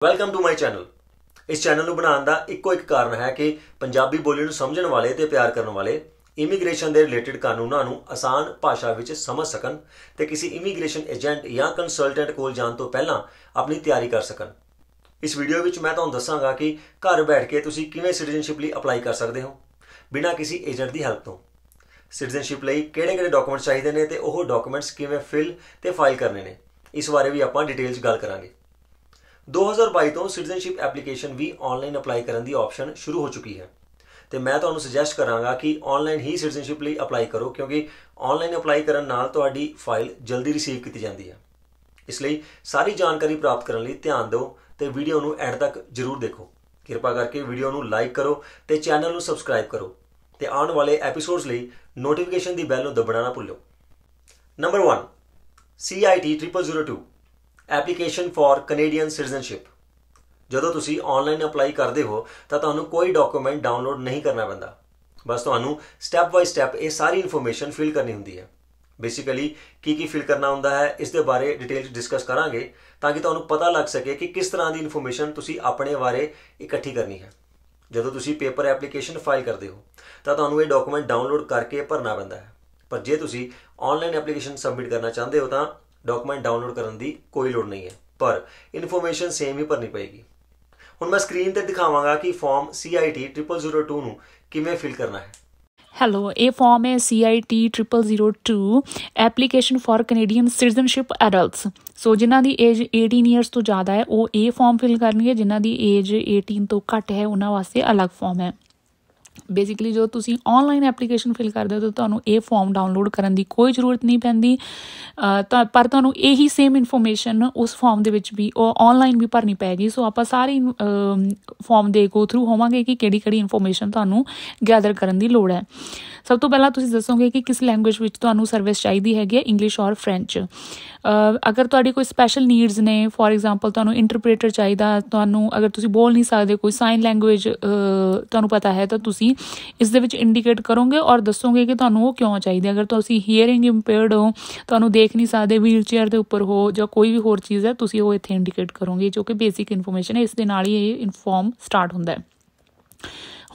Welcome to my channel. ਇਸ channel ਨੂੰ ਬਣਾਉਣ ਦਾ ਇੱਕੋ ਇੱਕ ਕਾਰਨ ਹੈ ਕਿ ਪੰਜਾਬੀ ਬੋਲੀ ਨੂੰ ਸਮਝਣ ਵਾਲੇ ਤੇ ਪਿਆਰ ਕਰਨ ਵਾਲੇ ਇਮੀਗ੍ਰੇਸ਼ਨ ਦੇ ਰਿਲੇਟਡ ਕਾਨੂੰਨਾਂ ਨੂੰ ਆਸਾਨ ਭਾਸ਼ਾ ਵਿੱਚ ਸਮਝ ਸਕਣ ਤੇ ਕਿਸੇ ਇਮੀਗ੍ਰੇਸ਼ਨ ਏਜੰਟ ਜਾਂ ਕੰਸਲਟੈਂਟ ਕੋਲ ਜਾਣ ਤੋਂ ਪਹਿਲਾਂ ਆਪਣੀ ਤਿਆਰੀ ਕਰ ਸਕਣ। ਇਸ ਵੀਡੀਓ ਵਿੱਚ ਮੈਂ ਤੁਹਾਨੂੰ ਦੱਸਾਂਗਾ ਕਿ ਘਰ ਬੈਠ ਕੇ ਤੁਸੀਂ ਕਿਵੇਂ ਸਿਟੀਜ਼ਨਸ਼ਿਪ ਲਈ ਅਪਲਾਈ ਕਰ ਸਕਦੇ ਹੋ ਬਿਨਾਂ ਕਿਸੇ ਏਜੰਟ ਦੀ ਹੈਲਪ ਤੋਂ। ਸਿਟੀਜ਼ਨਸ਼ਿਪ ਲਈ ਕਿਹੜੇ-ਕਿਹੜੇ ਡਾਕੂਮੈਂਟਸ ਚਾਹੀਦੇ ਨੇ ਤੇ ਉਹ ਡਾਕੂਮੈਂਟਸ ਕਿਵੇਂ ਫਿਲ ਤੇ ਫਾਈਲ ਕਰਨੇ ਨੇ, ਇਸ ਬਾਰੇ ਵੀ ਆਪਾਂ ਡਿਟੇਲ 'ਚ ਗੱਲ ਕਰਾਂਗੇ। 2022 ਤੋਂ ਸਿਟੀਜ਼ਨਸ਼ਿਪ ਐਪਲੀਕੇਸ਼ਨ ਵੀ ਆਨਲਾਈਨ ਅਪਲਾਈ ਕਰਨ ਦੀ ਆਪਸ਼ਨ ਸ਼ੁਰੂ ਹੋ ਚੁੱਕੀ ਹੈ ਤੇ ਮੈਂ ਤੁਹਾਨੂੰ ਸੁਜੈਸਟ ਕਰਾਂਗਾ ਕਿ ਆਨਲਾਈਨ ਹੀ ਸਿਟੀਜ਼ਨਸ਼ਿਪ ਲਈ ਅਪਲਾਈ ਕਰੋ, ਕਿਉਂਕਿ ਆਨਲਾਈਨ ਅਪਲਾਈ ਕਰਨ ਨਾਲ ਤੁਹਾਡੀ ਫਾਈਲ ਜਲਦੀ ਰਿਸੀਵ ਕੀਤੀ ਜਾਂਦੀ ਹੈ। ਇਸ ਲਈ ਸਾਰੀ ਜਾਣਕਾਰੀ ਪ੍ਰਾਪਤ ਕਰਨ ਲਈ ਧਿਆਨ ਦਿਓ ਤੇ ਵੀਡੀਓ ਨੂੰ ਐਂਡ ਤੱਕ ਜ਼ਰੂਰ ਦੇਖੋ। ਕਿਰਪਾ ਕਰਕੇ ਵੀਡੀਓ ਨੂੰ ਲਾਈਕ ਕਰੋ ਤੇ ਚੈਨਲ ਨੂੰ ਸਬਸਕ੍ਰਾਈਬ ਕਰੋ ਤੇ ਆਉਣ ਵਾਲੇ ਐਪੀਸੋਡਸ ਲਈ ਨੋਟੀਫਿਕੇਸ਼ਨ ਦੀ ਬੈਲ ਨੂੰ ਦਬਾਉਣਾ ਨਾ ਭੁੱਲੋ। Number 1, CIT 0002 application for Canadian citizenship. ਜਦੋਂ ਤੁਸੀਂ ਆਨਲਾਈਨ ਅਪਲਾਈ ਕਰਦੇ ਹੋ ਤਾਂ ਤੁਹਾਨੂੰ ਕੋਈ ਡਾਕੂਮੈਂਟ ਡਾਊਨਲੋਡ ਨਹੀਂ ਕਰਨਾ ਪੈਂਦਾ, ਬਸ ਤੁਹਾਨੂੰ ਸਟੈਪ ਬਾਈ ਸਟੈਪ ਇਹ ਸਾਰੀ ਇਨਫੋਰਮੇਸ਼ਨ ਫਿਲ ਕਰਨੀ ਹੁੰਦੀ ਹੈ। ਬੇਸਿਕਲੀ ਕੀ ਫਿਲ ਕਰਨਾ ਹੁੰਦਾ ਹੈ ਇਸ ਦੇ ਬਾਰੇ ਡਿਟੇਲ 'ਚ ਡਿਸਕਸ ਕਰਾਂਗੇ ਤਾਂ ਕਿ ਤੁਹਾਨੂੰ ਪਤਾ ਲੱਗ ਸਕੇ ਕਿ ਕਿਸ ਤਰ੍ਹਾਂ ਦੀ ਇਨਫੋਰਮੇਸ਼ਨ ਤੁਸੀਂ ਆਪਣੇ ਬਾਰੇ ਇਕੱਠੀ ਕਰਨੀ ਹੈ। ਜਦੋਂ ਤੁਸੀਂ ਪੇਪਰ ਐਪਲੀਕੇਸ਼ਨ ਫਾਈਲ ਕਰਦੇ ਹੋ ਤਾਂ ਤੁਹਾਨੂੰ ਇਹ ਡਾਕੂਮੈਂਟ ਡਾਊਨਲੋਡ ਕਰਕੇ ਭਰਨਾ ਪੈਂਦਾ ਹੈ, ਪਰ ਜੇ ਤੁਸੀਂ ਆਨਲਾਈਨ ਐਪਲੀਕੇਸ਼ਨ ਸਬਮਿਟ ਕਰਨਾ ਚਾਹੁੰਦੇ ਹੋ ਤਾਂ ਡਾਕੂਮੈਂਟ ਡਾਊਨਲੋਡ ਕਰਨ ਦੀ ਕੋਈ ਲੋੜ ਨਹੀਂ ਹੈ, ਪਰ ਇਨਫੋਰਮੇਸ਼ਨ ਸੇਮ ਹੀ ਭਰਨੀ ਪਏਗੀ। ਹੁਣ ਮੈਂ ਸਕਰੀਨ ਤੇ ਦਿਖਾਵਾਂਗਾ ਕਿ ਫਾਰਮ CIT 0002 ਨੂੰ ਕਿਵੇਂ ਫਿਲ ਕਰਨਾ ਹੈ। ਹੈਲੋ, ਇਹ ਫਾਰਮ ਹੈ CIT 0002 application for Canadian citizenship adults. So ਜਿਨ੍ਹਾਂ ਦੀ ਏਜ 18 ਈਅਰਸ ਤੋਂ ਜ਼ਿਆਦਾ ਹੈ ਉਹ ਇਹ ਫਾਰਮ ਫਿਲ ਕਰਨਗੇ, ਜਿਨ੍ਹਾਂ ਦੀ ਏਜ 18 ਤੋਂ ਘੱਟ ਹੈ ਉਹਨਾਂ ਵਾਸਤੇ ਅਲੱਗ ਫਾਰਮ ਹੈ। ਬੇਸਿਕਲੀ ਜਦੋਂ ਤੁਸੀਂ ਆਨਲਾਈਨ ਐਪਲੀਕੇਸ਼ਨ ਫਿਲ ਕਰਦੇ ਹੋ ਤਾਂ ਤੁਹਾਨੂੰ ਇਹ ਫਾਰਮ ਡਾਊਨਲੋਡ ਕਰਨ ਦੀ ਕੋਈ ਜ਼ਰੂਰਤ ਨਹੀਂ ਪੈਂਦੀ, ਪਰ ਤੁਹਾਨੂੰ ਇਹੀ ਸੇਮ ਇਨਫੋਰਮੇਸ਼ਨ ਉਸ ਫਾਰਮ ਦੇ ਵਿੱਚ ਵੀ ਉਹ ਆਨਲਾਈਨ ਵੀ ਭਰਨੀ ਪਏਗੀ। ਸੋ ਆਪਾਂ ਸਾਰੀ ਫਾਰਮ ਦੇ ਗੋ ਥਰੂ ਹੋਵਾਂਗੇ ਕਿ ਕਿਹੜੀ ਇਨਫੋਰਮੇਸ਼ਨ ਤੁਹਾਨੂੰ ਗੈਦਰ ਕਰਨ ਦੀ ਲੋੜ ਹੈ। ਸਭ ਤੋਂ ਪਹਿਲਾਂ ਤੁਸੀਂ ਦੱਸੋਗੇ ਕਿ ਕਿਸ ਲੈਂਗੁਏਜ ਵਿੱਚ ਤੁਹਾਨੂੰ ਸਰਵਿਸ ਚਾਹੀਦੀ ਹੈਗੀ ਹੈ, ਇੰਗਲਿਸ਼ ਔਰ ਫਰੈਂਚ। ਅਗਰ ਤੁਹਾਡੀ ਕੋਈ ਸਪੈਸ਼ਲ ਨੀਡਸ ਨੇ, ਫੋਰ ਐਗਜ਼ਾਮਪਲ ਤੁਹਾਨੂੰ ਇੰਟਰਪ੍ਰੇਟਰ ਚਾਹੀਦਾ, ਤੁਹਾਨੂੰ ਅਗਰ ਤੁਸੀਂ ਬੋਲ ਨਹੀਂ ਸਕਦੇ, ਕੋਈ ਸਾਈਨ ਲੈਂਗੁਏਜ ਤੁਹਾਨੂੰ ਪਤਾ ਹੈ ਤਾਂ ਤੁਸੀਂ ਇਸ ਦੇ ਵਿੱਚ ਇੰਡੀਕੇਟ ਕਰੋਗੇ ਔਰ ਦੱਸੋਗੇ ਕਿ ਤੁਹਾਨੂੰ ਉਹ ਕਿਉਂ ਚਾਹੀਦੀ। ਅਗਰ ਤੁਸੀਂ ਹੀਅਰਿੰਗ ਇੰਪੇਅਰਡ ਹੋ, ਤੁਹਾਨੂੰ ਦੇਖ ਨਹੀਂ ਸਕਦੇ, ਵੀਲ ਚੇਅਰ ਦੇ ਉੱਪਰ ਹੋ ਜਾਂ ਕੋਈ ਵੀ ਹੋਰ ਚੀਜ਼ ਹੈ, ਤੁਸੀਂ ਉਹ ਇੱਥੇ ਇੰਡੀਕੇਟ ਕਰੋਗੇ, ਜੋ ਕਿ ਬੇਸਿਕ ਇਨਫੋਰਮੇਸ਼ਨ ਹੈ। ਇਸ ਦੇ ਨਾਲ ਹੀ ਇਹ ਫਾਰਮ ਸਟਾਰਟ ਹੁੰਦਾ ਹੈ।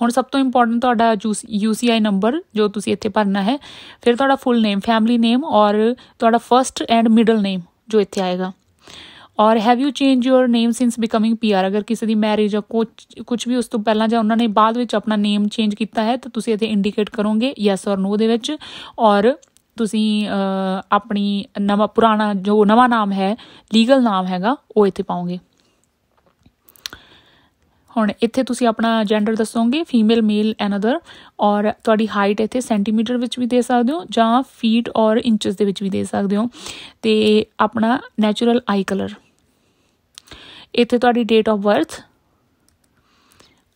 ਹੁਣ ਸਭ ਤੋਂ ਇੰਪੋਰਟੈਂਟ ਤੁਹਾਡਾ UCI ਨੰਬਰ ਜੋ ਤੁਸੀਂ ਇੱਥੇ ਭਰਨਾ ਹੈ, ਫਿਰ ਤੁਹਾਡਾ ਫੁੱਲ ਨੇਮ, ਫੈਮਿਲੀ ਨੇਮ ਔਰ ਤੁਹਾਡਾ ਫਸਟ ਐਂਡ ਮਿਡਲ ਨੇਮ ਜੋ ਇੱਥੇ ਆਏਗਾ। ਔਰ have you change your name since becoming PR। ਅਗਰ ਕਿਸੇ ਦੀ ਮੈਰਿਜ ਜਾਂ ਕੁਛ ਵੀ ਉਸ ਤੋਂ ਪਹਿਲਾਂ ਜਾਂ ਉਹਨਾਂ ਨੇ ਬਾਅਦ ਵਿੱਚ ਆਪਣਾ ਨੇਮ ਚੇਂਜ ਕੀਤਾ ਹੈ ਤਾਂ ਤੁਸੀਂ ਇੱਥੇ ਇੰਡੀਕੇਟ ਕਰੋਗੇ ਯੈਸ ਔਰ ਨੋ ਦੇ ਵਿੱਚ, ਔਰ ਤੁਸੀਂ ਆਪਣੀ ਪੁਰਾਣਾ ਜੋ ਨਵਾਂ ਨਾਮ ਹੈ, ਲੀਗਲ ਨਾਮ ਹੈਗਾ, ਉਹ ਇੱਥੇ ਪਾਓਗੇ। ਹੁਣ ਇੱਥੇ ਤੁਸੀਂ ਆਪਣਾ ਜੈਂਡਰ ਦੱਸੋਗੇ, ਫੀਮੇਲ, ਮੇਲ, ਐਨਦਰ, ਔਰ ਤੁਹਾਡੀ ਹਾਈਟ ਇੱਥੇ ਸੈਂਟੀਮੀਟਰ ਵਿੱਚ ਵੀ ਦੇ ਸਕਦੇ ਹੋ ਜਾਂ ਫੀਟ ਔਰ ਇੰਚਸ ਦੇ ਵਿੱਚ ਵੀ ਦੇ ਸਕਦੇ ਹੋ, ਅਤੇ ਆਪਣਾ ਨੈਚੁਰਲ ਆਈ ਕਲਰ, ਇੱਥੇ ਤੁਹਾਡੀ ਡੇਟ ਆਫ ਬਰਥ,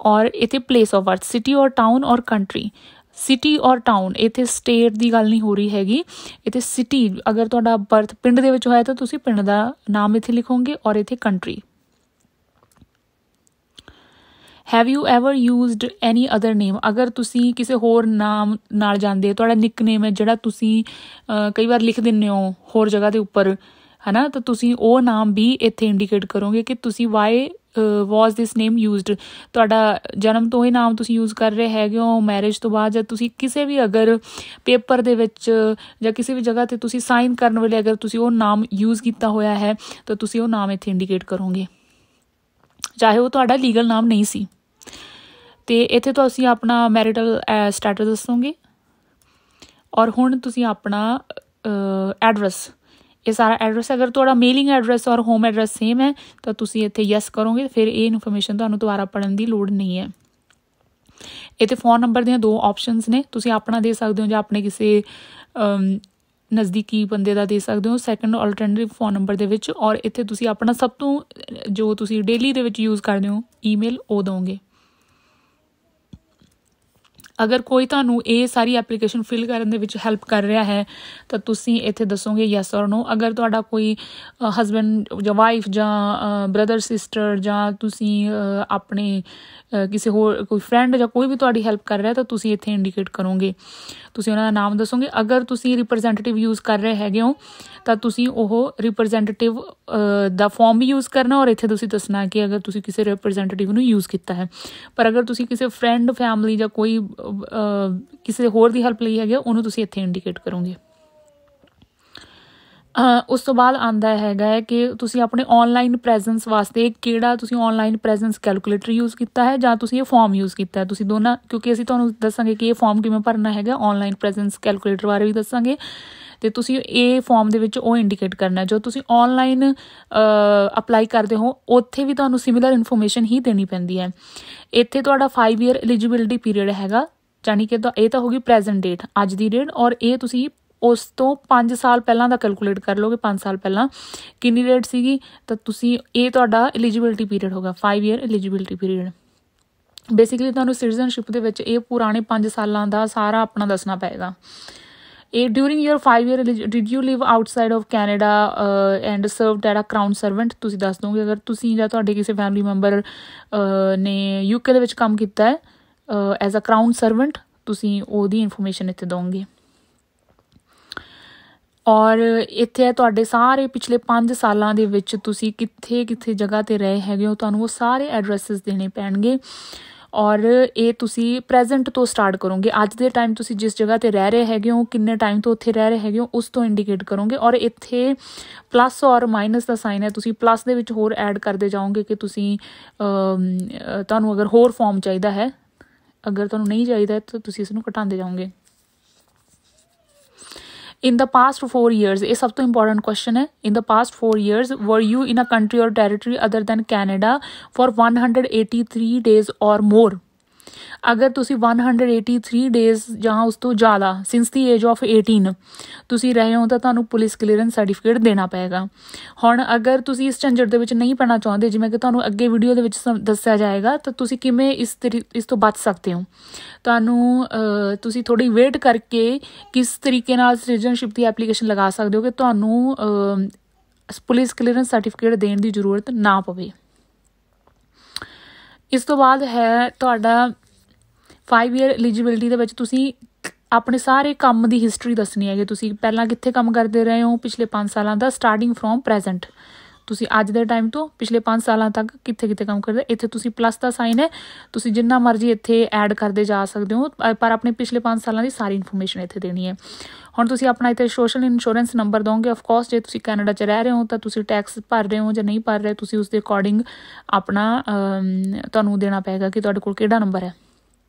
ਔਰ ਇੱਥੇ ਪਲੇਸ ਆਫ ਬਰਥ, ਸਿਟੀ ਔਰ ਟਾਊਨ ਔਰ ਕੰਟਰੀ। ਸਿਟੀ ਔਰ ਟਾਊਨ, ਇੱਥੇ ਸਟੇਟ ਦੀ ਗੱਲ ਨਹੀਂ ਹੋ ਰਹੀ ਹੈਗੀ, ਇੱਥੇ ਸਿਟੀ। ਅਗਰ ਤੁਹਾਡਾ ਬਰਥ ਪਿੰਡ ਦੇ ਵਿੱਚ ਹੋਇਆ ਤਾਂ ਤੁਸੀਂ ਪਿੰਡ ਦਾ ਨਾਮ ਇੱਥੇ ਲਿਖੋਗੇ, ਔਰ ਇੱਥੇ country. Have you ever used any other name. ਅਗਰ ਤੁਸੀਂ ਕਿਸੇ ਹੋਰ ਨਾਮ ਨਾਲ ਜਾਂਦੇ, ਤੁਹਾਡਾ ਨਿਕ ਨੇਮ ਹੈ ਜਿਹੜਾ ਤੁਸੀਂ ਕਈ ਵਾਰ ਲਿਖ ਦਿੰਦੇ ਹੋ ਹੋਰ ਜਗ੍ਹਾ ਦੇ ਉੱਪਰ, ਹੈ ਨਾ, ਤਾਂ ਤੁਸੀਂ ਉਹ ਨਾਮ ਵੀ ਇੱਥੇ ਇੰਡੀਕੇਟ ਕਰੋਗੇ ਕਿ ਤੁਸੀਂ ਵਾਈ ਵਾਜ਼ ਦਿਸ ਨੇਮ ਯੂਜ਼ਡ। ਤੁਹਾਡਾ ਜਨਮ ਤੋਂ ਇਹ ਨਾਮ ਤੁਸੀਂ ਯੂਜ਼ ਕਰ ਰਹੇ ਹੈਗੇ ਹੋ, ਮੈਰਿਜ ਤੋਂ ਬਾਅਦ, ਜਾਂ ਤੁਸੀਂ ਕਿਸੇ ਵੀ ਅਗਰ ਪੇਪਰ ਦੇ ਵਿੱਚ ਜਾਂ ਕਿਸੇ ਵੀ ਜਗ੍ਹਾ 'ਤੇ ਤੁਸੀਂ ਸਾਈਨ ਕਰਨ ਵੇਲੇ ਅਗਰ ਤੁਸੀਂ ਉਹ ਨਾਮ ਯੂਜ਼ ਕੀਤਾ ਹੋਇਆ ਹੈ ਤਾਂ ਤੁਸੀਂ ਉਹ ਨਾਮ ਇੱਥੇ ਇੰਡੀਕੇਟ ਕਰੋਗੇ, ਚਾਹੇ ਉਹ ਤੁਹਾਡਾ ਲੀਗਲ ਨਾਮ ਨਹੀਂ ਸੀ। ਅਤੇ ਇੱਥੇ ਤੁਸੀਂ ਆਪਣਾ ਮੈਰਿਟਲ ਸਟੇਟਸ ਦੱਸੋਗੇ, ਔਰ ਹੁਣ ਤੁਸੀਂ ਆਪਣਾ ਐਡਰੈਸ, ਇਹ ਸਾਰਾ ਐਡਰੈਸ, ਅਗਰ ਤੁਹਾਡਾ ਮੇਲਿੰਗ ਐਡਰੈਸ ਔਰ ਹੋਮ ਐਡਰੈਸ ਸੇਮ ਹੈ ਤਾਂ ਤੁਸੀਂ ਇੱਥੇ ਯੈਸ ਕਰੋਗੇ, ਫਿਰ ਇਹ ਇਨਫੋਰਮੇਸ਼ਨ ਤੁਹਾਨੂੰ ਦੁਬਾਰਾ ਪੜ੍ਹਨ ਦੀ ਲੋੜ ਨਹੀਂ ਹੈ। ਇੱਥੇ ਫ਼ੋਨ ਨੰਬਰ ਦੀਆਂ 2 ਆਪਸ਼ਨਸ ਨੇ, ਤੁਸੀਂ ਆਪਣਾ ਦੇ ਸਕਦੇ ਹੋ ਜਾਂ ਆਪਣੇ ਕਿਸੇ ਨਜ਼ਦੀਕੀ ਬੰਦੇ ਦਾ ਦੇ ਸਕਦੇ ਹੋ ਸੈਕੰਡ ਆਲਟਰਨੇਟਿਵ ਫ਼ੋਨ ਨੰਬਰ ਦੇ ਵਿੱਚ, ਔਰ ਇੱਥੇ ਤੁਸੀਂ ਆਪਣਾ ਸਭ ਤੋਂ ਜੋ ਤੁਸੀਂ ਡੇਲੀ ਦੇ ਵਿੱਚ ਯੂਜ਼ ਕਰਦੇ ਹੋ ਈਮੇਲ ਉਹ ਦਿਓਗੇ। ਅਗਰ ਕੋਈ ਤੁਹਾਨੂੰ ਇਹ ਸਾਰੀ ਐਪਲੀਕੇਸ਼ਨ ਫਿਲ ਕਰਨ ਦੇ ਵਿੱਚ ਹੈਲਪ ਕਰ ਰਿਹਾ ਹੈ ਤਾਂ ਤੁਸੀਂ ਇੱਥੇ ਦੱਸੋਗੇ ਯੈਸ ਔਰ ਨੋ। ਅਗਰ ਤੁਹਾਡਾ ਕੋਈ ਹਸਬੈਂਡ ਜਾਂ ਵਾਈਫ ਜਾਂ ਬ੍ਰਦਰ ਸਿਸਟਰ ਜਾਂ ਤੁਸੀਂ ਆਪਣੇ ਕਿਸੇ ਹੋਰ ਕੋਈ ਫਰੈਂਡ ਜਾਂ ਕੋਈ ਵੀ ਤੁਹਾਡੀ ਹੈਲਪ ਕਰ ਰਿਹਾ ਤਾਂ ਤੁਸੀਂ ਇੱਥੇ ਇੰਡੀਕੇਟ ਕਰੋਗੇ, ਤੁਸੀਂ ਉਹਨਾਂ ਦਾ ਨਾਮ ਦੱਸੋਗੇ। ਅਗਰ ਤੁਸੀਂ ਰਿਪਰੈਜ਼ੈਂਟੇਟਿਵ ਯੂਜ਼ ਕਰ ਰਹੇ ਹੈਗੇ ਹੋ ਤਾਂ ਤੁਸੀਂ ਉਹ ਰਿਪਰੈਜ਼ੈਂਟੇਟਿਵ ਦਾ ਫਾਰਮ ਵੀ ਯੂਜ਼ ਕਰਨਾ ਔਰ ਇੱਥੇ ਤੁਸੀਂ ਦੱਸਣਾ ਕਿ ਅਗਰ ਤੁਸੀਂ ਕਿਸੇ ਰਿਪਰੈਜ਼ੈਂਟੇਟਿਵ ਨੂੰ ਯੂਜ਼ ਕੀਤਾ ਹੈ। ਪਰ ਅਗਰ ਤੁਸੀਂ ਕਿਸੇ ਫਰੈਂਡ ਫੈਮਿਲੀ ਜਾਂ ਕੋਈ ਕਿਸੇ ਹੋਰ ਦੀ ਹੈਲਪ ਲਈ ਹੈਗੇ ਉਹਨੂੰ ਤੁਸੀਂ ਇੱਥੇ ਇੰਡੀਕੇਟ ਕਰੋਗੇ। ਉਸ ਤੋਂ ਬਾਅਦ ਆਉਂਦਾ ਹੈਗਾ ਹੈ ਕਿ ਤੁਸੀਂ ਆਪਣੇ ਔਨਲਾਈਨ ਪ੍ਰੈਜ਼ੈਂਸ ਵਾਸਤੇ ਕਿਹੜਾ ਤੁਸੀਂ ਔਨਲਾਈਨ ਪ੍ਰੈਜ਼ੈਂਸ ਕੈਲਕੂਲੇਟਰ ਯੂਜ਼ ਕੀਤਾ ਹੈ ਜਾਂ ਤੁਸੀਂ ਇਹ ਫਾਰਮ ਯੂਜ਼ ਕੀਤਾ ਹੈ। ਤੁਸੀਂ ਦੋਨਾਂ, ਕਿਉਂਕਿ ਅਸੀਂ ਤੁਹਾਨੂੰ ਦੱਸਾਂਗੇ ਕਿ ਇਹ ਫਾਰਮ ਕਿਵੇਂ ਭਰਨਾ ਹੈਗਾ, ਔਨਲਾਈਨ ਪ੍ਰੈਜ਼ੈਂਸ ਕੈਲਕੂਲੇਟਰ ਬਾਰੇ ਵੀ ਦੱਸਾਂਗੇ ਅਤੇ ਤੁਸੀਂ ਇਹ ਫਾਰਮ ਦੇ ਵਿੱਚ ਉਹ ਇੰਡੀਕੇਟ ਕਰਨਾ। ਜੋ ਤੁਸੀਂ ਔਨਲਾਈਨ ਅਪਲਾਈ ਕਰਦੇ ਹੋ ਉੱਥੇ ਵੀ ਤੁਹਾਨੂੰ ਸਿਮਿਲਰ ਇਨਫੋਰਮੇਸ਼ਨ ਹੀ ਦੇਣੀ ਪੈਂਦੀ ਹੈ। ਇੱਥੇ ਤੁਹਾਡਾ 5 ਈਅਰ ਐਲੀਜੀਬਿਲਿਟੀ ਪੀਰੀਅਡ ਹੈਗਾ, ਯਾਨੀ ਕਿ ਇਹ ਤਾਂ ਹੋ ਗਈ ਪ੍ਰੈਜ਼ੈਂਟ ਡੇਟ, ਅੱਜ ਦੀ ਡੇਟ, ਔਰ ਇਹ ਤੁਸੀਂ ਉਸ ਤੋਂ 5 ਸਾਲ ਪਹਿਲਾਂ ਦਾ ਕੈਲਕੂਲੇਟ ਕਰ ਲਓਗੇ। 5 ਸਾਲ ਪਹਿਲਾਂ ਕਿੰਨੀ ਡੇਟ ਸੀਗੀ ਤਾਂ ਤੁਸੀਂ ਇਹ ਤੁਹਾਡਾ ਐਲੀਜੀਬਿਲਿਟੀ ਪੀਰੀਅਡ ਹੋਗਾ, 5 ਈਅਰ ਐਲੀਜੀਬਿਲਿਟੀ ਪੀਰੀਅਡ। ਬੇਸਿਕਲੀ ਤੁਹਾਨੂੰ ਸਿਟੀਜ਼ਨਸ਼ਿਪ ਦੇ ਵਿੱਚ ਇਹ ਪੁਰਾਣੇ 5 ਸਾਲਾਂ ਦਾ ਸਾਰਾ ਆਪਣਾ ਦੱਸਣਾ ਪਏਗਾ। ਇਹ during your 5 year did you live outside of Canada and served at a crown servant, ਤੁਸੀਂ ਦੱਸ ਦੋਗੇ। ਅਗਰ ਤੁਸੀਂ ਜਾਂ ਤੁਹਾਡੇ ਕਿਸੇ ਫੈਮਿਲੀ ਮੈਂਬਰ ਨੇ UK ਦੇ ਵਿੱਚ ਕੰਮ ਕੀਤਾ ਹੈ ਐਜ਼ ਅ ਕਰਾਊਨ ਸਰਵੈਂਟ, ਤੁਸੀਂ ਉਹਦੀ ਇਨਫੋਰਮੇਸ਼ਨ ਇੱਥੇ ਦੋਗੇ। ਔਰ ਇੱਥੇ ਹੈ ਤੁਹਾਡੇ ਸਾਰੇ ਪਿਛਲੇ 5 ਸਾਲਾਂ ਦੇ ਵਿੱਚ ਤੁਸੀਂ ਕਿੱਥੇ ਕਿੱਥੇ ਜਗ੍ਹਾ 'ਤੇ ਰਹੇ ਹੈਗੇ ਹੋ, ਤੁਹਾਨੂੰ ਉਹ ਸਾਰੇ ਐਡਰੈਸਿਸ ਦੇਣੇ ਪੈਣਗੇ। ਔਰ ਇਹ ਤੁਸੀਂ ਪ੍ਰੈਜ਼ੈਂਟ ਤੋਂ ਸਟਾਰਟ ਕਰੋਗੇ, ਅੱਜ ਦੇ ਟਾਈਮ ਤੁਸੀਂ ਜਿਸ ਜਗ੍ਹਾ 'ਤੇ ਰਹਿ ਰਹੇ ਹੈਗੇ ਹੋ, ਕਿੰਨੇ ਟਾਈਮ ਤੋਂ ਉੱਥੇ ਰਹਿ ਰਹੇ ਹੈਗੇ ਹੋ, ਉਸ ਤੋਂ ਇੰਡੀਕੇਟ ਕਰੋਗੇ। ਔਰ ਇੱਥੇ ਪਲੱਸ ਔਰ ਮਾਈਨਸ ਦਾ ਸਾਈਨ ਹੈ, ਤੁਸੀਂ ਪਲੱਸ ਦੇ ਵਿੱਚ ਹੋਰ ਐਡ ਕਰਦੇ ਜਾਓਗੇ ਕਿ ਤੁਸੀਂ ਤੁਹਾਨੂੰ ਅਗਰ ਹੋਰ ਫਾਰਮ ਚਾਹੀਦਾ ਹੈ, ਅਗਰ ਤੁਹਾਨੂੰ ਨਹੀਂ ਚਾਹੀਦਾ ਤਾਂ ਤੁਸੀਂ ਇਸ ਨੂੰ ਘਟਾਉਂਦੇ ਜਾਓਗੇ। In the past 4 years, ਇਹ ਸਭ ਤੋਂ ਇੰਪੋਰਟੈਂਟ ਕੁਐਸਚਨ ਹੈ। In the past 4 years, were you in a country or territory other than Canada for 183 days or more? ਅਗਰ ਤੁਸੀਂ 183 ਡੇਜ਼ ਜਾਂ ਉਸ ਤੋਂ ਜ਼ਿਆਦਾ ਸਿੰਸ ਦੀ ਏਜ ਆਫ 18 ਤੁਸੀਂ ਰਹੇ ਹੋ ਤਾਂ ਤੁਹਾਨੂੰ ਪੁਲਿਸ ਕਲੀਅਰੈਂਸ ਸਰਟੀਫਿਕੇਟ ਦੇਣਾ ਪਏਗਾ। ਹੁਣ ਅਗਰ ਤੁਸੀਂ ਇਸ ਝੰਜਟ ਦੇ ਵਿੱਚ ਨਹੀਂ ਪੈਣਾ ਚਾਹੁੰਦੇ, ਜਿਵੇਂ ਕਿ ਤੁਹਾਨੂੰ ਅੱਗੇ ਵੀਡੀਓ ਦੇ ਵਿੱਚ ਦੱਸਿਆ ਜਾਏਗਾ, ਤਾਂ ਤੁਸੀਂ ਕਿਵੇਂ ਇਸ ਤੋਂ ਬਚ ਸਕਦੇ ਹੋ। ਤੁਹਾਨੂੰ ਤੁਸੀਂ ਥੋੜ੍ਹੀ ਵੇਟ ਕਰਕੇ ਕਿਸ ਤਰੀਕੇ ਨਾਲ ਸਿਟੀਜ਼ਨਸ਼ਿਪ ਦੀ ਐਪਲੀਕੇਸ਼ਨ ਲਗਾ ਸਕਦੇ ਹੋ ਕਿ ਤੁਹਾਨੂੰ ਪੁਲਿਸ ਕਲੀਅਰੈਂਸ ਸਰਟੀਫਿਕੇਟ ਦੇਣ ਦੀ ਜ਼ਰੂਰਤ ਨਾ ਪਵੇ। ਇਸ ਤੋਂ ਬਾਅਦ ਹੈ ਤੁਹਾਡਾ 5 ਈਅਰ ਐਲੀਜੀਬਿਲਿਟੀ ਦੇ ਵਿੱਚ ਤੁਸੀਂ ਆਪਣੇ ਸਾਰੇ ਕੰਮ ਦੀ ਹਿਸਟਰੀ ਦੱਸਣੀ ਹੈਗੀ। ਤੁਸੀਂ ਪਹਿਲਾਂ ਕਿੱਥੇ ਕੰਮ ਕਰਦੇ ਰਹੇ ਹੋ ਪਿਛਲੇ 5 ਸਾਲਾਂ ਦਾ, ਸਟਾਰਟਿੰਗ ਫਰੋਮ ਪ੍ਰੈਜ਼ੈਂਟ, ਤੁਸੀਂ ਅੱਜ ਦੇ ਟਾਈਮ ਤੋਂ ਪਿਛਲੇ 5 ਸਾਲਾਂ ਤੱਕ ਕਿੱਥੇ ਕਿੱਥੇ ਕੰਮ ਕਰਦੇ। ਇੱਥੇ ਤੁਸੀਂ ਪਲੱਸ ਦਾ ਸਾਈਨ ਹੈ, ਤੁਸੀਂ ਜਿੰਨਾ ਮਰਜ਼ੀ ਇੱਥੇ ਐਡ ਕਰਦੇ ਜਾ ਸਕਦੇ ਹੋ, ਪਰ ਆਪਣੇ ਪਿਛਲੇ 5 ਸਾਲਾਂ ਦੀ ਸਾਰੀ ਇਨਫੋਰਮੇਸ਼ਨ ਇੱਥੇ ਦੇਣੀ ਹੈ। ਹੁਣ ਤੁਸੀਂ ਆਪਣਾ ਇੱਥੇ ਸੋਸ਼ਲ ਇੰਸ਼ੋਰੈਂਸ ਨੰਬਰ ਦੋਗੇ। ਆਫਕੋਰਸ ਜੇ ਤੁਸੀਂ ਕੈਨੇਡਾ 'ਚ ਰਹਿ ਰਹੇ ਹੋ ਤਾਂ ਤੁਸੀਂ ਟੈਕਸ ਭਰ ਰਹੇ ਹੋ ਜਾਂ ਨਹੀਂ ਭਰ ਰਹੇ, ਤੁਸੀਂ ਉਸ ਦੇ ਅਕੋਰਡਿੰਗ ਆਪਣਾ ਤੁਹਾਨੂੰ ਦੇਣਾ ਪਏਗਾ ਕਿ ਤੁਹਾਡੇ ਕੋਲ ਕਿਹੜਾ ਨੰਬਰ ਹੈ।